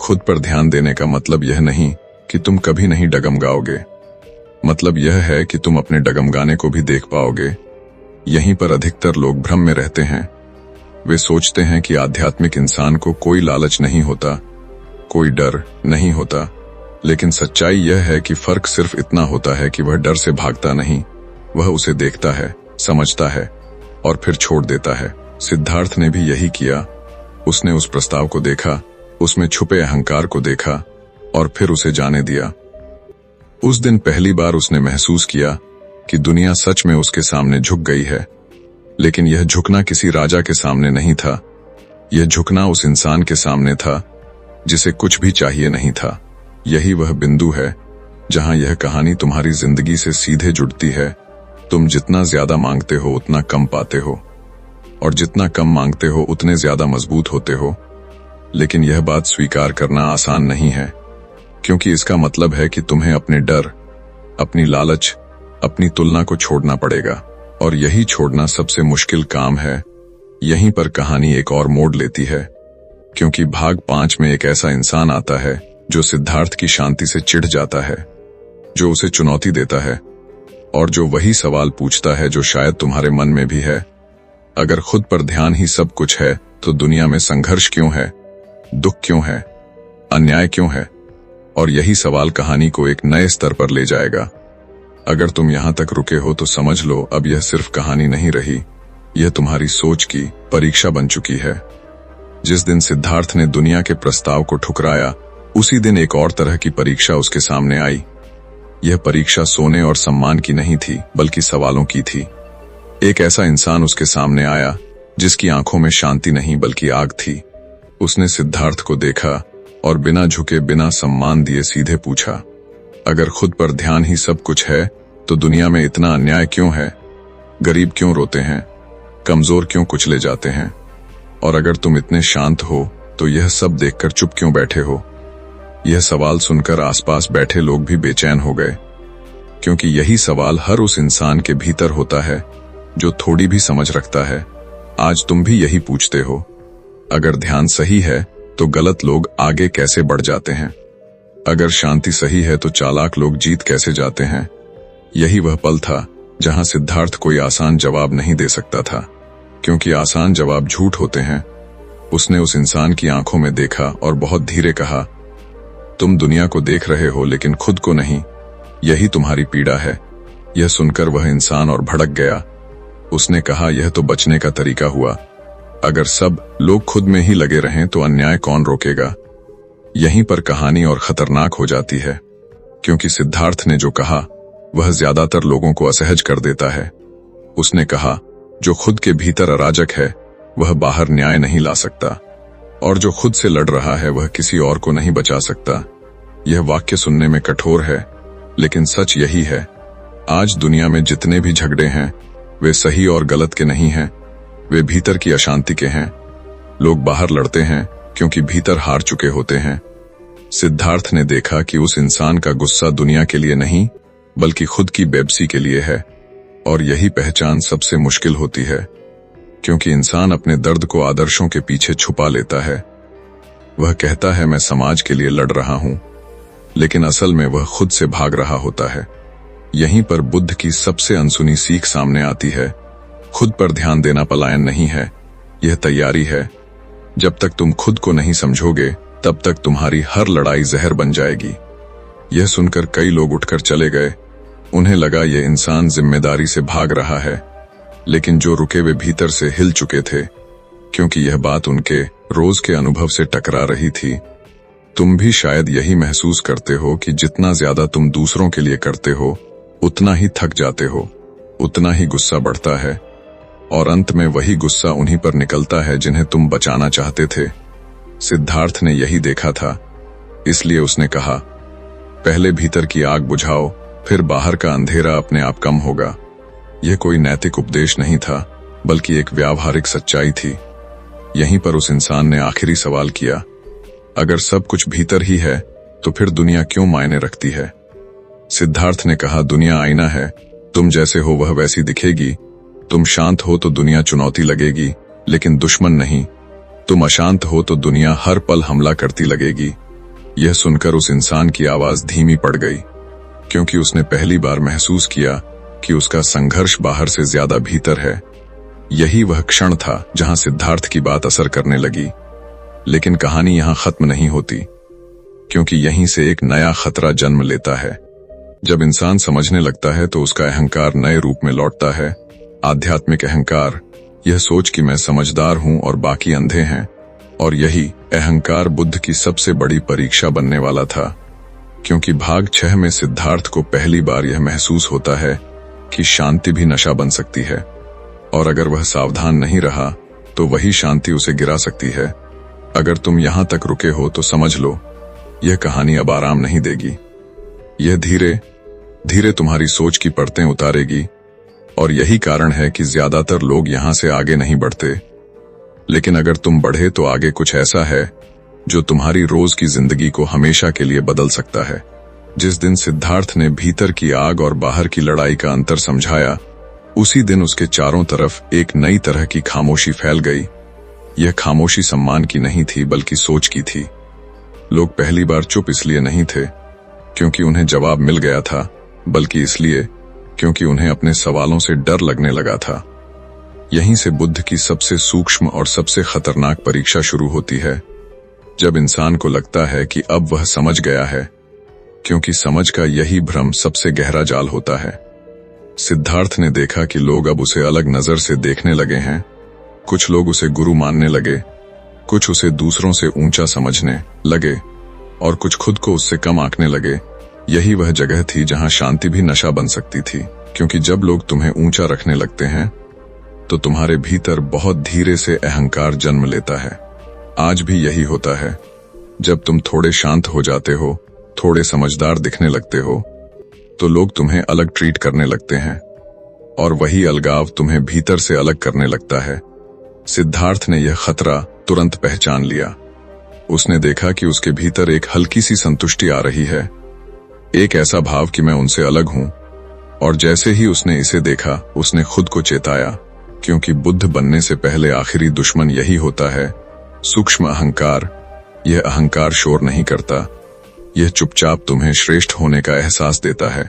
खुद पर ध्यान देने का मतलब यह नहीं कि तुम कभी नहीं डगमगाओगे, मतलब यह है कि तुम अपने डगमगाने को भी देख पाओगे। यहीं पर अधिकतर लोग भ्रम में रहते हैं। वे सोचते हैं कि आध्यात्मिक इंसान को कोई लालच नहीं होता, कोई डर नहीं होता, लेकिन सच्चाई यह है कि फर्क सिर्फ इतना होता है कि वह डर से भागता नहीं, वह उसे देखता है, समझता है और फिर छोड़ देता है। सिद्धार्थ ने भी यही किया। उसने उस प्रस्ताव को देखा, उसमें छुपे अहंकार को देखा और फिर उसे जाने दिया। उस दिन पहली बार उसने महसूस किया कि दुनिया सच में उसके सामने झुक गई है। लेकिन यह झुकना किसी राजा के सामने नहीं था, यह झुकना उस इंसान के सामने था जिसे कुछ भी चाहिए नहीं था। यही वह बिंदु है जहां यह कहानी तुम्हारी जिंदगी से सीधे जुड़ती है। तुम जितना ज्यादा मांगते हो उतना कम पाते हो, और जितना कम मांगते हो उतने ज्यादा मजबूत होते हो। लेकिन यह बात स्वीकार करना आसान नहीं है, क्योंकि इसका मतलब है कि तुम्हें अपने डर, अपनी लालच, अपनी तुलना को छोड़ना पड़ेगा, और यही छोड़ना सबसे मुश्किल काम है। यहीं पर कहानी एक और मोड़ लेती है, क्योंकि भाग 5 में एक ऐसा इंसान आता है जो सिद्धार्थ की शांति से चिढ़ जाता है, जो उसे चुनौती देता है और जो वही सवाल पूछता है जो शायद तुम्हारे मन में भी है। अगर खुद पर ध्यान ही सब कुछ है तो दुनिया में संघर्ष क्यों है, दुख क्यों है, अन्याय क्यों है? और यही सवाल कहानी को एक नए स्तर पर ले जाएगा। अगर तुम यहां तक रुके हो तो समझ लो अब यह सिर्फ कहानी नहीं रही, यह तुम्हारी सोच की परीक्षा बन चुकी है। जिस दिन सिद्धार्थ ने दुनिया के प्रस्ताव को ठुकराया, उसी दिन एक और तरह की परीक्षा उसके सामने आई। यह परीक्षा सोने और सम्मान की नहीं थी, बल्कि सवालों की थी। एक ऐसा इंसान उसके सामने आया जिसकी आंखों में शांति नहीं बल्कि आग थी। उसने सिद्धार्थ को देखा और बिना झुके, बिना सम्मान दिए सीधे पूछा, अगर खुद पर ध्यान ही सब कुछ है तो दुनिया में इतना अन्याय क्यों है? गरीब क्यों रोते हैं? कमजोर क्यों कुचले जाते हैं? और अगर तुम इतने शांत हो तो यह सब देखकर चुप क्यों बैठे हो? यह सवाल सुनकर आसपास बैठे लोग भी बेचैन हो गए, क्योंकि यही सवाल हर उस इंसान के भीतर होता है जो थोड़ी भी समझ रखता है। आज तुम भी यही पूछते हो, अगर ध्यान सही है तो गलत लोग आगे कैसे बढ़ जाते हैं? अगर शांति सही है तो चालाक लोग जीत कैसे जाते हैं? यही वह पल था जहां सिद्धार्थ कोई आसान जवाब नहीं दे सकता था, क्योंकि आसान जवाब झूठ होते हैं उसने उस इंसान की आंखों में देखा और बहुत धीरे कहा, तुम दुनिया को देख रहे हो लेकिन खुद को नहीं, यही तुम्हारी पीड़ा है। यह सुनकर वह इंसान और भड़क गया। उसने कहा, यह तो बचने का तरीका हुआ। अगर सब लोग खुद में ही लगे रहें तो अन्याय कौन रोकेगा। यहीं पर कहानी और खतरनाक हो जाती है, क्योंकि सिद्धार्थ ने जो कहा वह ज्यादातर लोगों को असहज कर देता है। उसने कहा, जो खुद के भीतर अराजक है वह बाहर न्याय नहीं ला सकता, और जो खुद से लड़ रहा है वह किसी और को नहीं बचा सकता। यह वाक्य सुनने में कठोर है, लेकिन सच यही है। आज दुनिया में जितने भी झगड़े हैं वे सही और गलत के नहीं हैं, वे भीतर की अशांति के हैं। लोग बाहर लड़ते हैं क्योंकि भीतर हार चुके होते हैं। सिद्धार्थ ने देखा कि उस इंसान का गुस्सा दुनिया के लिए नहीं बल्कि खुद की बेबसी के लिए है, और यही पहचान सबसे मुश्किल होती है, क्योंकि इंसान अपने दर्द को आदर्शों के पीछे छुपा लेता है। वह कहता है मैं समाज के लिए लड़ रहा हूं, लेकिन असल में वह खुद से भाग रहा होता है। यहीं पर बुद्ध की सबसे अनसुनी सीख सामने आती है। खुद पर ध्यान देना पलायन नहीं है, यह तैयारी है। जब तक तुम खुद को नहीं समझोगे तब तक तुम्हारी हर लड़ाई जहर बन जाएगी। यह सुनकर कई लोग उठकर चले गए। उन्हें लगा यह इंसान जिम्मेदारी से भाग रहा है, लेकिन जो रुके वे भीतर से हिल चुके थे, क्योंकि यह बात उनके रोज के अनुभव से टकरा रही थी। तुम भी शायद यही महसूस करते हो कि जितना ज्यादा तुम दूसरों के लिए करते हो उतना ही थक जाते हो, उतना ही गुस्सा बढ़ता है, और अंत में वही गुस्सा उन्हीं पर निकलता है जिन्हें तुम बचाना चाहते थे। सिद्धार्थ ने यही देखा था, इसलिए उसने कहा, पहले भीतर की आग बुझाओ, फिर बाहर का अंधेरा अपने आप कम होगा। यह कोई नैतिक उपदेश नहीं था, बल्कि एक व्यावहारिक सच्चाई थी। यहीं पर उस इंसान ने आखिरी सवाल किया, अगर सब कुछ भीतर ही है तो फिर दुनिया क्यों मायने रखती है। सिद्धार्थ ने कहा, दुनिया आईना है, तुम जैसे हो वह वैसी दिखेगी। तुम शांत हो तो दुनिया चुनौती लगेगी, लेकिन दुश्मन नहीं। तुम अशांत हो तो दुनिया हर पल हमला करती लगेगी। यह सुनकर उस इंसान की आवाज धीमी पड़ गई, क्योंकि उसने पहली बार महसूस किया कि उसका संघर्ष बाहर से ज्यादा भीतर है। यही वह क्षण था जहां सिद्धार्थ की बात असर करने लगी। लेकिन कहानी यहां खत्म नहीं होती, क्योंकि यहीं से एक नया खतरा जन्म लेता है। जब इंसान समझने लगता है तो उसका अहंकार नए रूप में लौटता है। आध्यात्मिक अहंकार, यह सोच कि मैं समझदार हूं और बाकी अंधे हैं, और यही अहंकार बुद्ध की सबसे बड़ी परीक्षा बनने वाला था, क्योंकि भाग 6 में सिद्धार्थ को पहली बार यह महसूस होता है कि शांति भी नशा बन सकती है, और अगर वह सावधान नहीं रहा तो वही शांति उसे गिरा सकती है। अगर तुम यहां तक रुके हो तो समझ लो, यह कहानी अब आराम नहीं देगी। यह धीरे धीरे तुम्हारी सोच की परतें उतारेगी, और यही कारण है कि ज्यादातर लोग यहां से आगे नहीं बढ़ते। लेकिन अगर तुम बढ़े तो आगे कुछ ऐसा है जो तुम्हारी रोज की जिंदगी को हमेशा के लिए बदल सकता है। जिस दिन सिद्धार्थ ने भीतर की आग और बाहर की लड़ाई का अंतर समझाया, उसी दिन उसके चारों तरफ एक नई तरह की खामोशी फैल गई। यह खामोशी सम्मान की नहीं थी बल्कि सोच की थी। लोग पहली बार चुप इसलिए नहीं थे क्योंकि उन्हें जवाब मिल गया था, बल्कि इसलिए क्योंकि उन्हें अपने सवालों से डर लगने लगा था। यहीं से बुद्ध की सबसे सूक्ष्म और सबसे खतरनाक परीक्षा शुरू होती है, जब इंसान को लगता है कि अब वह समझ गया है, क्योंकि समझ का यही भ्रम सबसे गहरा जाल होता है। सिद्धार्थ ने देखा कि लोग अब उसे अलग नजर से देखने लगे हैं। कुछ लोग उसे गुरु मानने लगे, कुछ उसे दूसरों से ऊंचा समझने लगे, और कुछ खुद को उससे कम आंकने लगे। यही वह जगह थी जहां शांति भी नशा बन सकती थी, क्योंकि जब लोग तुम्हें ऊंचा रखने लगते हैं तो तुम्हारे भीतर बहुत धीरे से अहंकार जन्म लेता है। आज भी यही होता है। जब तुम थोड़े शांत हो जाते हो, थोड़े समझदार दिखने लगते हो, तो लोग तुम्हें अलग ट्रीट करने लगते हैं, और वही अलगाव तुम्हें भीतर से अलग करने लगता है। सिद्धार्थ ने यह खतरा तुरंत पहचान लिया। उसने देखा कि उसके भीतर एक हल्की सी संतुष्टि आ रही है, एक ऐसा भाव कि मैं उनसे अलग हूं। और जैसे ही उसने इसे देखा, उसने खुद को चेताया, क्योंकि बुद्ध बनने से पहले आखिरी दुश्मन यही होता है, सूक्ष्म अहंकार। यह अहंकार शोर नहीं करता, यह चुपचाप तुम्हें श्रेष्ठ होने का एहसास देता है,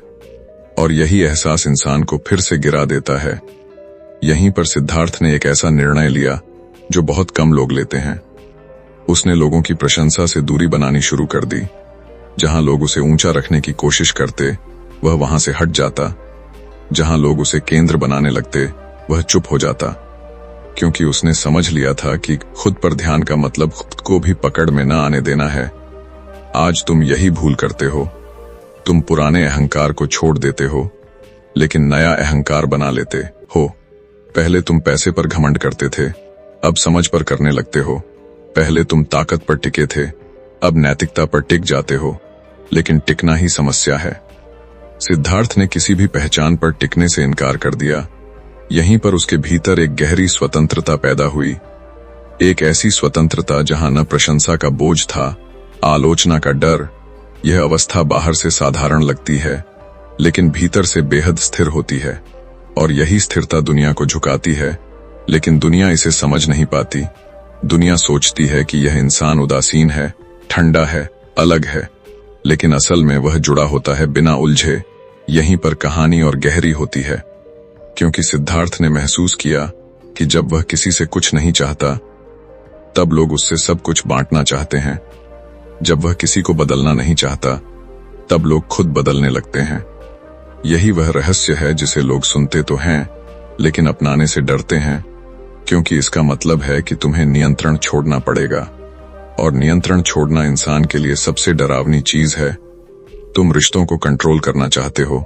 और यही एहसास इंसान को फिर से गिरा देता है। यहीं पर सिद्धार्थ ने एक ऐसा निर्णय लिया जो बहुत कम लोग लेते हैं। उसने लोगों की प्रशंसा से दूरी बनानी शुरू कर दी। जहां लोग उसे ऊंचा रखने की कोशिश करते वह वहां से हट जाता, जहां लोग उसे केंद्र बनाने लगते वह चुप हो जाता, क्योंकि उसने समझ लिया था कि खुद पर ध्यान का मतलब खुद को भी पकड़ में न आने देना है। आज तुम यही भूल करते हो। तुम पुराने अहंकार को छोड़ देते हो, लेकिन नया अहंकार बना लेते हो। पहले तुम पैसे पर घमंड करते थे, अब समझ पर करने लगते हो। पहले तुम ताकत पर टिके थे, अब नैतिकता पर टिक जाते हो। लेकिन टिकना ही समस्या है। सिद्धार्थ ने किसी भी पहचान पर टिकने से इनकार कर दिया। यहीं पर उसके भीतर एक गहरी स्वतंत्रता पैदा हुई, एक ऐसी स्वतंत्रता जहां न प्रशंसा का बोझ था, आलोचना का डर। यह अवस्था बाहर से साधारण लगती है, लेकिन भीतर से बेहद स्थिर होती है। और यही स्थिरता दुनिया को झुकाती है, लेकिन दुनिया इसे समझ नहीं पाती। दुनिया सोचती है कि यह इंसान उदासीन है, ठंडा है, अलग है, लेकिन असल में वह जुड़ा होता है बिना उलझे। यहीं पर कहानी और गहरी होती है, क्योंकि सिद्धार्थ ने महसूस किया कि जब वह किसी से कुछ नहीं चाहता, तब लोग उससे सब कुछ बांटना चाहते हैं। जब वह किसी को बदलना नहीं चाहता, तब लोग खुद बदलने लगते हैं। यही वह रहस्य है जिसे लोग सुनते तो हैं, लेकिन अपनाने से डरते हैं, क्योंकि इसका मतलब है कि तुम्हें नियंत्रण छोड़ना पड़ेगा। और नियंत्रण छोड़ना इंसान के लिए सबसे डरावनी चीज है। तुम रिश्तों को कंट्रोल करना चाहते हो,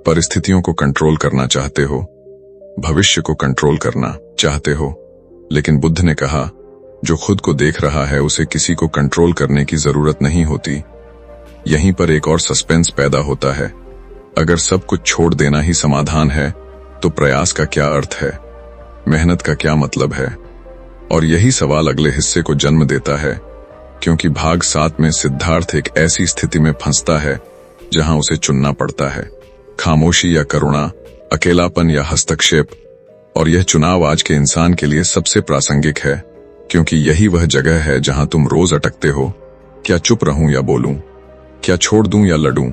परिस्थितियों को कंट्रोल करना चाहते हो, भविष्य को कंट्रोल करना चाहते हो, लेकिन बुद्ध ने कहा, जो खुद को देख रहा है उसे किसी को कंट्रोल करने की जरूरत नहीं होती। यहीं पर एक और सस्पेंस पैदा होता है। अगर सब कुछ छोड़ देना ही समाधान है, तो प्रयास का क्या अर्थ है, मेहनत का क्या मतलब है? और यही सवाल अगले हिस्से को जन्म देता है, क्योंकि भाग 7 में सिद्धार्थ एक ऐसी स्थिति में फंसता है जहां उसे चुनना पड़ता है, खामोशी या करुणा, अकेलापन या हस्तक्षेप। और यह चुनाव आज के इंसान के लिए सबसे प्रासंगिक है, क्योंकि यही वह जगह है जहां तुम रोज अटकते हो, क्या चुप रहूं या बोलूं, क्या छोड़ दूं या लड़ूं।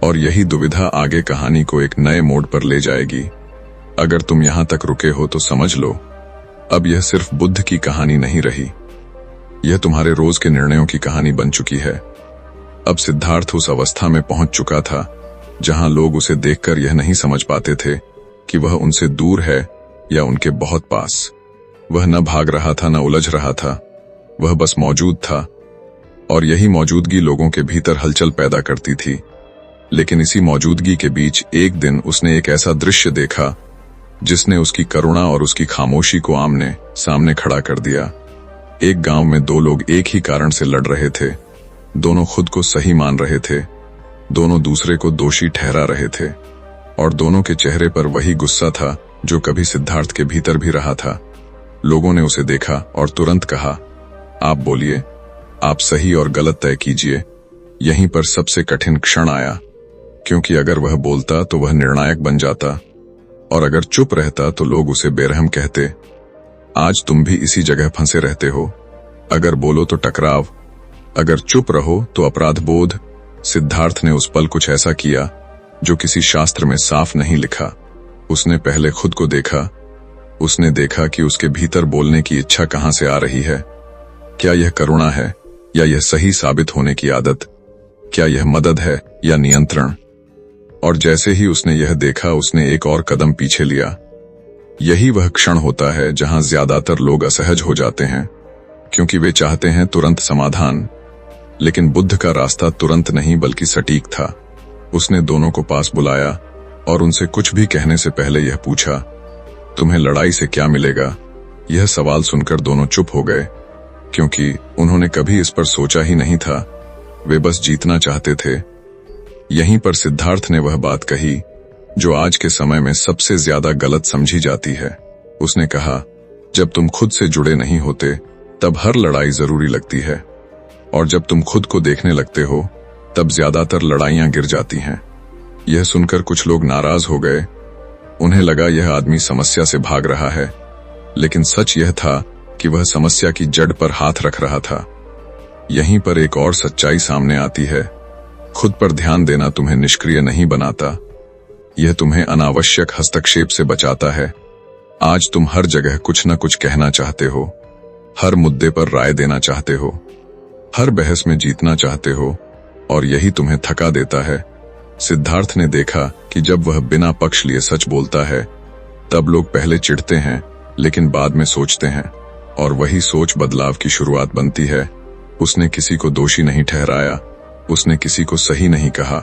और यही दुविधा आगे कहानी को एक नए मोड़ पर ले जाएगी। अगर तुम यहां तक रुके हो तो समझ लो, अब यह सिर्फ बुद्ध की कहानी नहीं रही, यह तुम्हारे रोज के निर्णयों की कहानी बन चुकी है। अब सिद्धार्थ उस अवस्था में पहुंच चुका था जहां लोग उसे देखकर यह नहीं समझ पाते थे कि वह उनसे दूर है या उनके बहुत पास। वह न भाग रहा था, न उलझ रहा था, वह बस मौजूद था। और यही मौजूदगी लोगों के भीतर हलचल पैदा करती थी। लेकिन इसी मौजूदगी के बीच एक दिन उसने एक ऐसा दृश्य देखा जिसने उसकी करुणा और उसकी खामोशी को आमने सामने खड़ा कर दिया। एक गांव में दो लोग एक ही कारण से लड़ रहे थे। दोनों खुद को सही मान रहे थे, दोनों दूसरे को दोषी ठहरा रहे थे, और दोनों के चेहरे पर वही गुस्सा था जो कभी सिद्धार्थ के भीतर भी रहा था। लोगों ने उसे देखा और तुरंत कहा, आप बोलिए, आप सही और गलत तय कीजिए। यहीं पर सबसे कठिन क्षण आया, क्योंकि अगर वह बोलता तो वह निर्णायक बन जाता, और अगर चुप रहता तो लोग उसे बेरहम कहते। आज तुम भी इसी जगह फंसे रहते हो। अगर बोलो तो टकराव, अगर चुप रहो तो अपराध बोध। सिद्धार्थ ने उस पल कुछ ऐसा किया जो किसी शास्त्र में साफ नहीं लिखा। उसने पहले खुद को देखा। उसने देखा कि उसके भीतर बोलने की इच्छा कहां से आ रही है। क्या यह करुणा है या यह सही साबित होने की आदत? क्या यह मदद है या नियंत्रण? और जैसे ही उसने यह देखा, उसने एक और कदम पीछे लिया। यही वह क्षण होता है जहां ज्यादातर लोग असहज हो जाते हैं, क्योंकि वे चाहते हैं तुरंत समाधान। लेकिन बुद्ध का रास्ता तुरंत नहीं बल्कि सटीक था। उसने दोनों को पास बुलाया और उनसे कुछ भी कहने से पहले यह पूछा, तुम्हें लड़ाई से क्या मिलेगा? यह सवाल सुनकर दोनों चुप हो गए, क्योंकि उन्होंने कभी इस पर सोचा ही नहीं था। वे बस जीतना चाहते थे। यहीं पर सिद्धार्थ ने वह बात कही जो आज के समय में सबसे ज्यादा गलत समझी जाती है। उसने कहा, जब तुम खुद से जुड़े नहीं होते तब हर लड़ाई जरूरी लगती है, और जब तुम खुद को देखने लगते हो तब ज्यादातर लड़ाइयां गिर जाती हैं। यह सुनकर कुछ लोग नाराज हो गए। उन्हें लगा यह आदमी समस्या से भाग रहा है, लेकिन सच यह था कि वह समस्या की जड़ पर हाथ रख रहा था। यहीं पर एक और सच्चाई सामने आती है। खुद पर ध्यान देना तुम्हें निष्क्रिय नहीं बनाता, यह तुम्हें अनावश्यक हस्तक्षेप से बचाता है। आज तुम हर जगह कुछ न कुछ कहना चाहते हो, हर मुद्दे पर राय देना चाहते हो, हर बहस में जीतना चाहते हो, और यही तुम्हें थका देता है। सिद्धार्थ ने देखा कि जब वह बिना पक्ष लिए सच बोलता है तब लोग पहले चिढ़ते हैं लेकिन बाद में सोचते हैं, और वही सोच बदलाव की शुरुआत बनती है। उसने किसी को दोषी नहीं ठहराया, उसने किसी को सही नहीं कहा,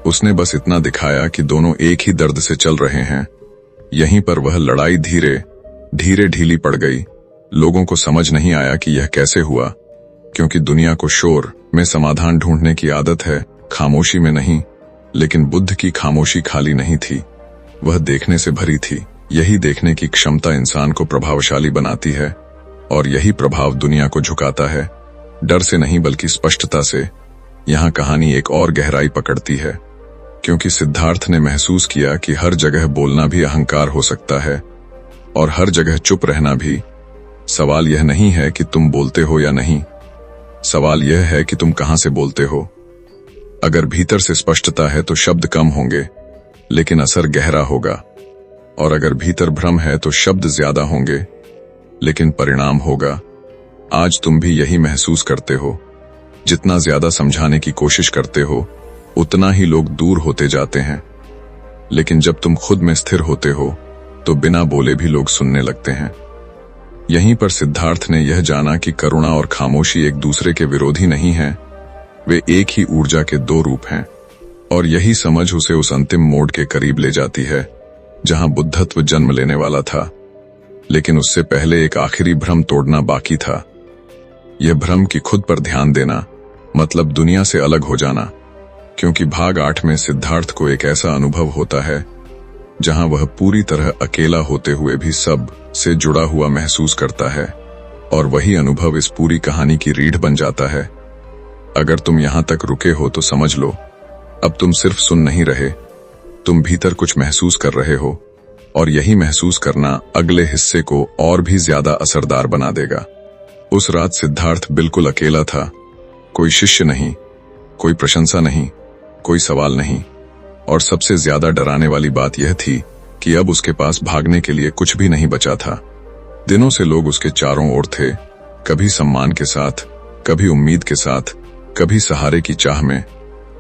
उसने बस इतना दिखाया कि दोनों एक ही दर्द से चल रहे हैं। यहीं पर वह लड़ाई धीरे धीरे ढीली पड़ गई। लोगों को समझ नहीं आया कि यह कैसे हुआ, क्योंकि दुनिया को शोर में समाधान ढूंढने की आदत है, खामोशी में नहीं। लेकिन बुद्ध की खामोशी खाली नहीं थी, वह देखने से भरी थी। यही देखने की क्षमता इंसान को प्रभावशाली बनाती है, और यही प्रभाव दुनिया को झुकाता है, डर से नहीं बल्कि स्पष्टता से। यहाँ कहानी एक और गहराई पकड़ती है, क्योंकि सिद्धार्थ ने महसूस किया कि हर जगह बोलना भी अहंकार हो सकता है, और हर जगह चुप रहना भी। सवाल यह नहीं है कि तुम बोलते हो या नहीं, सवाल यह है कि तुम कहां से बोलते हो। अगर भीतर से स्पष्टता है तो शब्द कम होंगे लेकिन असर गहरा होगा, और अगर भीतर भ्रम है तो शब्द ज्यादा होंगे लेकिन परिणाम होगा। आज तुम भी यही महसूस करते हो। जितना ज्यादा समझाने की कोशिश करते हो उतना ही लोग दूर होते जाते हैं, लेकिन जब तुम खुद में स्थिर होते हो तो बिना बोले भी लोग सुनने लगते हैं। यहीं पर सिद्धार्थ ने यह जाना कि करुणा और खामोशी एक दूसरे के विरोधी नहीं हैं, वे एक ही ऊर्जा के दो रूप हैं। और यही समझ उसे उस अंतिम मोड़ के करीब ले जाती है जहां बुद्धत्व जन्म लेने वाला था। लेकिन उससे पहले एक आखिरी भ्रम तोड़ना बाकी था। यह भ्रम कि खुद पर ध्यान देना मतलब दुनिया से अलग हो जाना, क्योंकि भाग 8 में सिद्धार्थ को एक ऐसा अनुभव होता है जहां वह पूरी तरह अकेला होते हुए भी सब से जुड़ा हुआ महसूस करता है, और वही अनुभव इस पूरी कहानी की रीढ़ बन जाता है। अगर तुम यहां तक रुके हो तो समझ लो, अब तुम सिर्फ सुन नहीं रहे, तुम भीतर कुछ महसूस कर रहे हो, और यही महसूस करना अगले हिस्से को और भी ज्यादा असरदार बना देगा। उस रात सिद्धार्थ बिल्कुल अकेला था। कोई शिष्य नहीं, कोई प्रशंसा नहीं, कोई सवाल नहीं, और सबसे ज्यादा डराने वाली बात यह थी कि अब उसके पास भागने के लिए कुछ भी नहीं बचा था। दिनों से लोग उसके चारों ओर थे, कभी सम्मान के साथ, कभी उम्मीद के साथ, कभी सहारे की चाह में,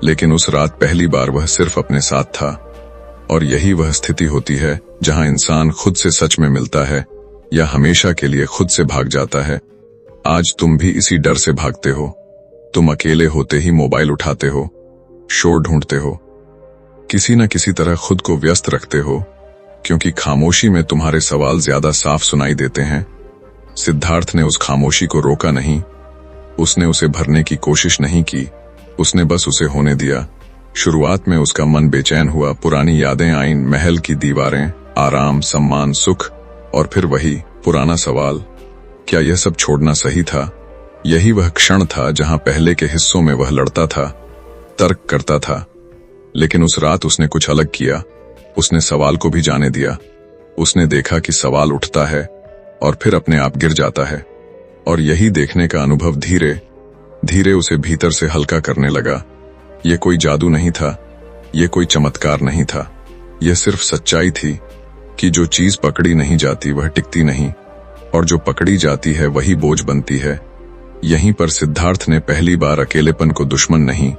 लेकिन उस रात पहली बार वह सिर्फ अपने साथ था। और यही वह स्थिति होती है जहां इंसान खुद से सच में मिलता है या हमेशा के लिए खुद से भाग जाता है। आज तुम भी इसी डर से भागते हो। तुम अकेले होते ही मोबाइल उठाते हो, शोर ढूंढते हो, किसी न किसी तरह खुद को व्यस्त रखते हो, क्योंकि खामोशी में तुम्हारे सवाल ज्यादा साफ सुनाई देते हैं। सिद्धार्थ ने उस खामोशी को रोका नहीं, उसने उसे भरने की कोशिश नहीं की, उसने बस उसे होने दिया। शुरुआत में उसका मन बेचैन हुआ, पुरानी यादें आईं, महल की दीवारें, आराम, सम्मान, सुख, और फिर वही पुराना सवाल, क्या यह सब छोड़ना सही था? यही वह क्षण था जहां पहले के हिस्सों में वह लड़ता था, तर्क करता था, लेकिन उस रात उसने कुछ अलग किया। उसने सवाल को भी जाने दिया। उसने देखा कि सवाल उठता है और फिर अपने आप गिर जाता है, और यही देखने का अनुभव धीरे धीरे उसे भीतर से हल्का करने लगा। यह कोई जादू नहीं था, यह कोई चमत्कार नहीं था, यह सिर्फ सच्चाई थी कि जो चीज पकड़ी नहीं जाती वह टिकती नहीं, और जो पकड़ी जाती है वही बोझ बनती है। यहीं पर सिद्धार्थ ने पहली बार अकेलेपन को दुश्मन नहीं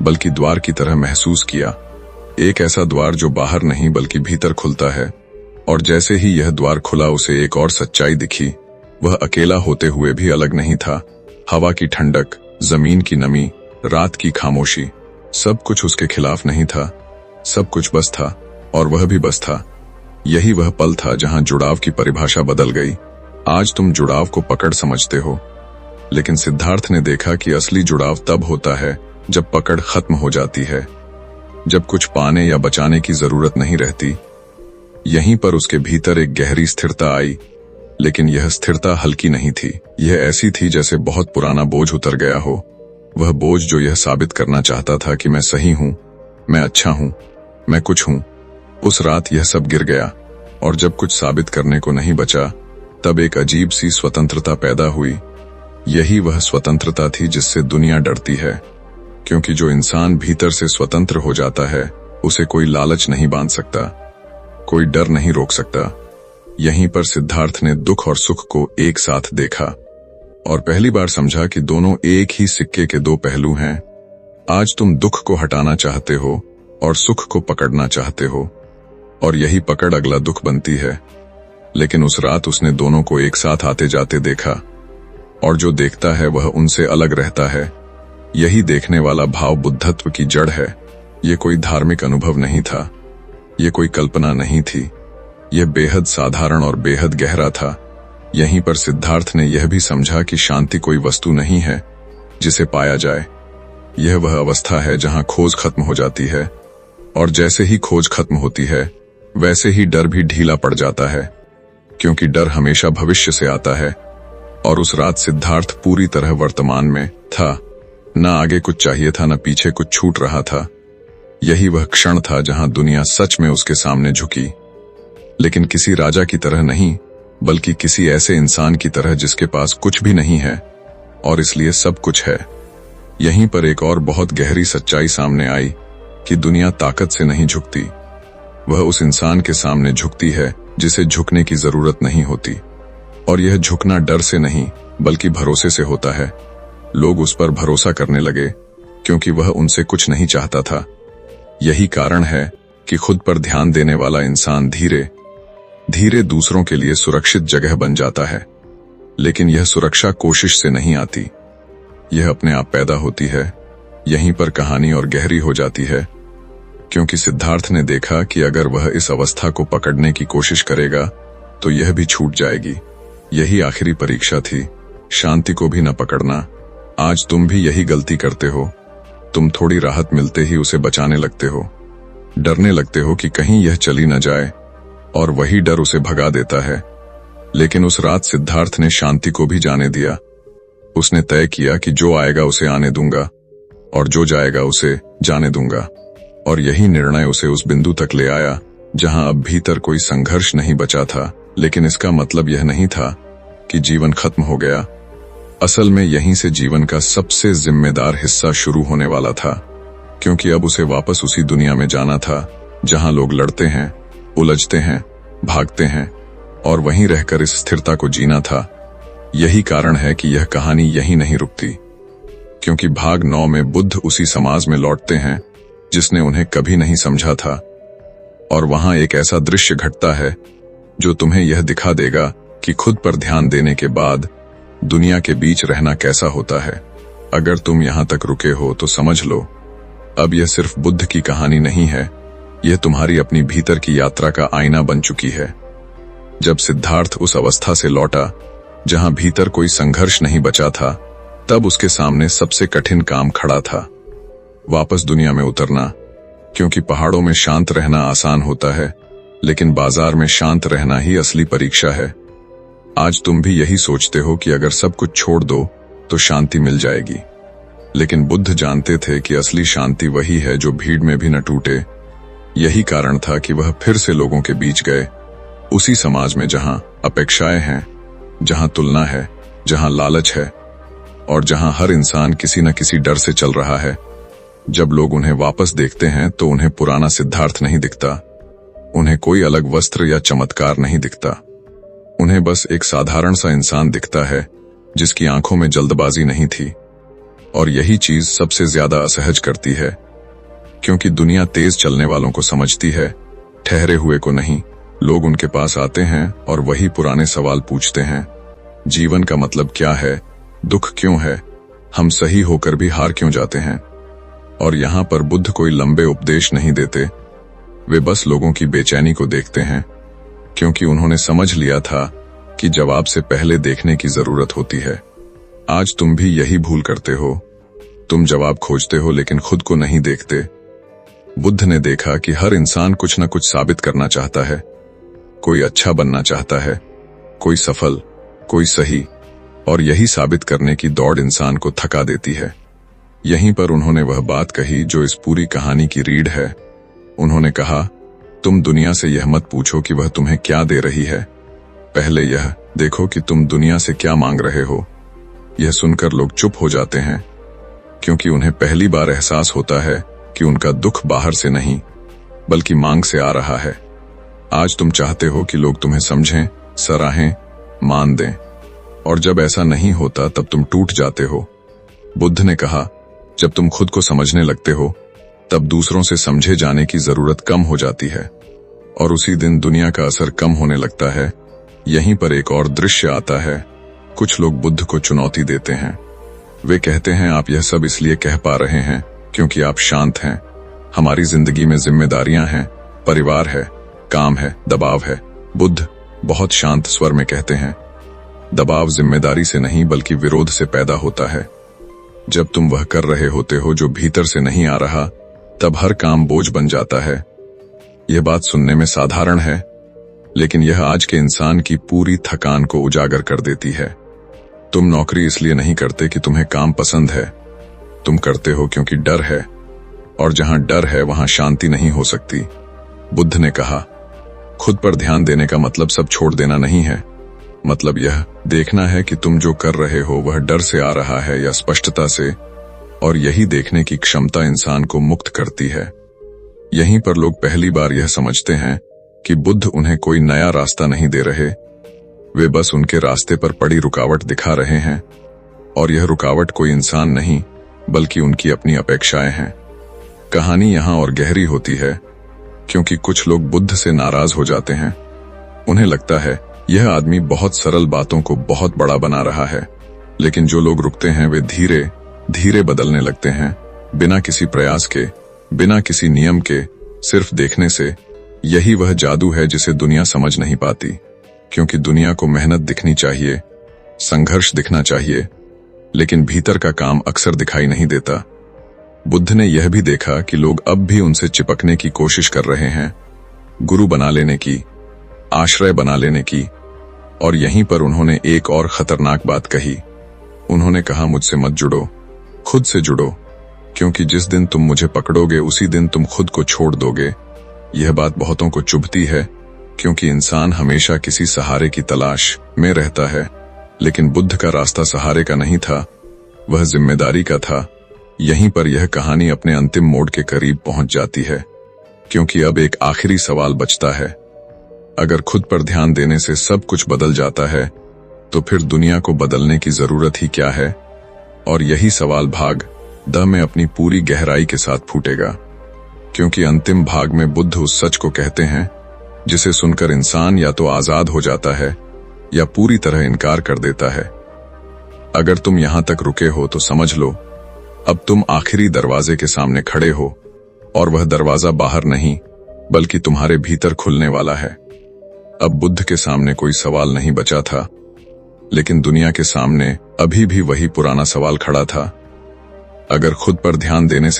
बल्कि द्वार की तरह महसूस किया। एक ऐसा द्वार जो बाहर नहीं बल्कि भीतर खुलता है, और जैसे ही यह द्वार खुला उसे एक और सच्चाई दिखी। वह अकेला होते हुए भी अलग नहीं था। हवा की ठंडक, जमीन की नमी, रात की खामोशी, सब कुछ उसके खिलाफ नहीं था, सब कुछ बस था, और वह भी बस था। यही वह पल था जहां जुड़ाव की परिभाषा बदल गई। आज तुम जुड़ाव को पकड़ समझते हो, लेकिन सिद्धार्थ ने देखा कि असली जुड़ाव तब होता है जब पकड़ खत्म हो जाती है, जब कुछ पाने या बचाने की जरूरत नहीं रहती। यहीं पर उसके भीतर एक गहरी स्थिरता आई, लेकिन यह स्थिरता हल्की नहीं थी। यह ऐसी थी जैसे बहुत पुराना बोझ उतर गया हो। वह बोझ जो यह साबित करना चाहता था कि मैं सही हूं, मैं अच्छा हूं, मैं कुछ हूं। उस रात यह सब गिर गया, और जब कुछ साबित करने को नहीं बचा तब एक अजीब सी स्वतंत्रता पैदा हुई। यही वह स्वतंत्रता थी जिससे दुनिया डरती है, क्योंकि जो इंसान भीतर से स्वतंत्र हो जाता है उसे कोई लालच नहीं बांध सकता, कोई डर नहीं रोक सकता। यहीं पर सिद्धार्थ ने दुख और सुख को एक साथ देखा। और पहली बार समझा कि दोनों एक ही सिक्के के दो पहलू हैं। आज तुम दुख को हटाना चाहते हो और सुख को पकड़ना चाहते हो, और यही पकड़ अगला दुख बनती है। लेकिन उस रात उसने दोनों को एक साथ आते जाते देखा, और जो देखता है वह उनसे अलग रहता है। यही देखने वाला भाव बुद्धत्व की जड़ है। ये कोई धार्मिक अनुभव नहीं था, ये कोई कल्पना नहीं थी, यह बेहद साधारण और बेहद गहरा था। यहीं पर सिद्धार्थ ने यह भी समझा कि शांति कोई वस्तु नहीं है जिसे पाया जाए। यह वह अवस्था है जहां खोज खत्म हो जाती है, और जैसे ही खोज खत्म होती है वैसे ही डर भी ढीला पड़ जाता है, क्योंकि डर हमेशा भविष्य से आता है। और उस रात सिद्धार्थ पूरी तरह वर्तमान में था। न आगे कुछ चाहिए था, न पीछे कुछ छूट रहा था। यही वह क्षण था जहां दुनिया सच में उसके सामने झुकी, लेकिन किसी राजा की तरह नहीं, बल्कि किसी ऐसे इंसान की तरह जिसके पास कुछ भी नहीं है और इसलिए सब कुछ है। यहीं पर एक और बहुत गहरी सच्चाई सामने आई कि दुनिया ताकत से नहीं झुकती, वह उस इंसान के सामने झुकती है जिसे झुकने की जरूरत नहीं होती। और यह झुकना डर से नहीं बल्कि भरोसे से होता है। लोग उस पर भरोसा करने लगे क्योंकि वह उनसे कुछ नहीं चाहता था। यही कारण है कि खुद पर ध्यान देने वाला इंसान धीरे धीरे दूसरों के लिए सुरक्षित जगह बन जाता है। लेकिन यह सुरक्षा कोशिश से नहीं आती, यह अपने आप पैदा होती है। यहीं पर कहानी और गहरी हो जाती है, क्योंकि सिद्धार्थ ने देखा कि अगर वह इस अवस्था को पकड़ने की कोशिश करेगा तो यह भी छूट जाएगी। यही आखिरी परीक्षा थी, शांति को भी न पकड़ना। आज तुम भी यही गलती करते हो। तुम थोड़ी राहत मिलते ही उसे बचाने लगते हो, डरने लगते हो कि कहीं यह चली न जाए, और वही डर उसे भगा देता है। लेकिन उस रात सिद्धार्थ ने शांति को भी जाने दिया। उसने तय किया कि जो आएगा उसे आने दूंगा और जो जाएगा उसे जाने दूंगा। और यही निर्णय उसे उस बिंदु तक ले आया जहां अब भीतर कोई संघर्ष नहीं बचा था। लेकिन इसका मतलब यह नहीं था कि जीवन खत्म हो गया। असल में यहीं से जीवन का सबसे जिम्मेदार हिस्सा शुरू होने वाला था, क्योंकि अब उसे वापस उसी दुनिया में जाना था जहां लोग लड़ते हैं, उलझते हैं, भागते हैं, और वहीं रहकर इस स्थिरता को जीना था। यही कारण है कि यह कहानी यहीं नहीं रुकती, क्योंकि भाग 9 में बुद्ध उसी समाज में लौटते हैं जिसने उन्हें कभी नहीं समझा था। और वहां एक ऐसा दृश्य घटता है जो तुम्हें यह दिखा देगा कि खुद पर ध्यान देने के बाद दुनिया के बीच रहना कैसा होता है। अगर तुम यहां तक रुके हो तो समझ लो, अब यह सिर्फ बुद्ध की कहानी नहीं है, यह तुम्हारी अपनी भीतर की यात्रा का आईना बन चुकी है। जब सिद्धार्थ उस अवस्था से लौटा जहां भीतर कोई संघर्ष नहीं बचा था, तब उसके सामने सबसे कठिन काम खड़ा था, वापस दुनिया में उतरना। क्योंकि पहाड़ों में शांत रहना आसान होता है, लेकिन बाजार में शांत रहना ही असली परीक्षा है। आज तुम भी यही सोचते हो कि अगर सब कुछ छोड़ दो तो शांति मिल जाएगी, लेकिन बुद्ध जानते थे कि असली शांति वही है जो भीड़ में भी न टूटे। यही कारण था कि वह फिर से लोगों के बीच गए, उसी समाज में जहां अपेक्षाएं हैं, जहां तुलना है, जहां लालच है, और जहां हर इंसान किसी न किसी डर से चल रहा है। जब लोग उन्हें वापस देखते हैं तो उन्हें पुराना सिद्धार्थ नहीं दिखता, उन्हें कोई अलग वस्त्र या चमत्कार नहीं दिखता, उन्हें बस एक साधारण सा इंसान दिखता है जिसकी आंखों में जल्दबाजी नहीं थी। और यही चीज सबसे ज्यादा असहज करती है, क्योंकि दुनिया तेज चलने वालों को समझती है, ठहरे हुए को नहीं। लोग उनके पास आते हैं और वही पुराने सवाल पूछते हैं, जीवन का मतलब क्या है, दुख क्यों है, हम सही होकर भी हार क्यों जाते हैं। और यहाँ पर बुद्ध कोई लंबे उपदेश नहीं देते, वे बस लोगों की बेचैनी को देखते हैं, क्योंकि उन्होंने समझ लिया था कि जवाब से पहले देखने की जरूरत होती है। आज तुम भी यही भूल करते हो, तुम जवाब खोजते हो लेकिन खुद को नहीं देखते। बुद्ध ने देखा कि हर इंसान कुछ न कुछ साबित करना चाहता है, कोई अच्छा बनना चाहता है, कोई सफल, कोई सही, और यही साबित करने की दौड़ इंसान को थका देती है। यहीं पर उन्होंने वह बात कही जो इस पूरी कहानी की रीढ़ है। उन्होंने कहा, तुम दुनिया से यह मत पूछो कि वह तुम्हें क्या दे रही है, पहले यह देखो कि तुम दुनिया से क्या मांग रहे हो। यह सुनकर लोग चुप हो जाते हैं, क्योंकि उन्हें पहली बार एहसास होता है कि उनका दुख बाहर से नहीं बल्कि मांग से आ रहा है। आज तुम चाहते हो कि लोग तुम्हें समझें, सराहें, मान दें, और जब ऐसा नहीं होता तब तुम टूट जाते हो। बुद्ध ने कहा, जब तुम खुद को समझने लगते हो तब दूसरों से समझे जाने की जरूरत कम हो जाती है और उसी दिन दुनिया का असर कम होने लगता है। यहीं पर एक और दृश्य आता है। कुछ लोग बुद्ध को चुनौती देते हैं। वे कहते हैं, आप यह सब इसलिए कह पा रहे हैं क्योंकि आप शांत हैं। हमारी जिंदगी में जिम्मेदारियां हैं, परिवार है, काम है, दबाव है। बुद्ध बहुत शांत स्वर में कहते हैं, दबाव जिम्मेदारी से नहीं बल्कि विरोध से पैदा होता है। जब तुम वह कर रहे होते हो जो भीतर से नहीं आ रहा, तब हर काम बोझ बन जाता है। यह बात सुनने में साधारण है, लेकिन यह आज के इंसान की पूरी थकान को उजागर कर देती है। तुम नौकरी इसलिए नहीं करते कि तुम्हें काम पसंद है, तुम करते हो क्योंकि डर है, और जहां डर है वहां शांति नहीं हो सकती। बुद्ध ने कहा, खुद पर ध्यान देने का मतलब सब छोड़ देना नहीं है। मतलब यह देखना है कि तुम जो कर रहे हो वह डर से आ रहा है या स्पष्टता से, और यही देखने की क्षमता इंसान को मुक्त करती है। यहीं पर लोग पहली बार यह समझते हैं कि बुद्ध उन्हें कोई नया रास्ता नहीं दे रहे, वे बस उनके रास्ते पर पड़ी रुकावट दिखा रहे हैं, और यह रुकावट कोई इंसान नहीं बल्कि उनकी अपनी अपेक्षाएं हैं। कहानी यहां और गहरी होती है क्योंकि कुछ लोग बुद्ध से नाराज हो जाते हैं। उन्हें लगता है यह आदमी बहुत सरल बातों को बहुत बड़ा बना रहा है, लेकिन जो लोग रुकते हैं वे धीरे धीरे बदलने लगते हैं, बिना किसी प्रयास के, बिना किसी नियम के, सिर्फ देखने से। यही वह जादू है जिसे दुनिया समझ नहीं पाती, क्योंकि दुनिया को मेहनत दिखनी चाहिए, संघर्ष दिखना चाहिए, लेकिन भीतर का काम अक्सर दिखाई नहीं देता। बुद्ध ने यह भी देखा कि लोग अब भी उनसे चिपकने की कोशिश कर रहे हैं, गुरु बना लेने की, आश्रय बना लेने की, और यहीं पर उन्होंने एक और खतरनाक बात कही। उन्होंने कहा, मुझसे मत जुड़ो, खुद से जुड़ो, क्योंकि जिस दिन तुम मुझे पकड़ोगे उसी दिन तुम खुद को छोड़ दोगे। यह बात बहुतों को चुभती है, क्योंकि इंसान हमेशा किसी सहारे की तलाश में रहता है, लेकिन बुद्ध का रास्ता सहारे का नहीं था, वह जिम्मेदारी का था। यहीं पर यह कहानी अपने अंतिम मोड़ के करीब पहुंच जाती है, क्योंकि अब एक आखिरी सवाल बचता है। अगर खुद पर ध्यान देने से सब कुछ बदल जाता है, तो फिर दुनिया को बदलने की जरूरत ही क्या है? और यही सवाल भाग द में अपनी पूरी गहराई के साथ फूटेगा, क्योंकि अंतिम भाग में बुद्ध उस सच को कहते हैं जिसे सुनकर इंसान या तो आजाद हो जाता है या पूरी तरह इनकार कर देता है। अगर तुम यहां तक रुके हो तो समझ लो, अब तुम आखिरी दरवाजे के सामने खड़े हो, और वह दरवाजा बाहर नहीं बल्कि तुम्हारे भीतर खुलने वाला है। अब बुद्ध के सामने कोई सवाल नहीं बचा था, लेकिन दुनिया के सामने अभी भी वही पुराना सवाल खड़ा था। अगर खुद पर ध्यान देने से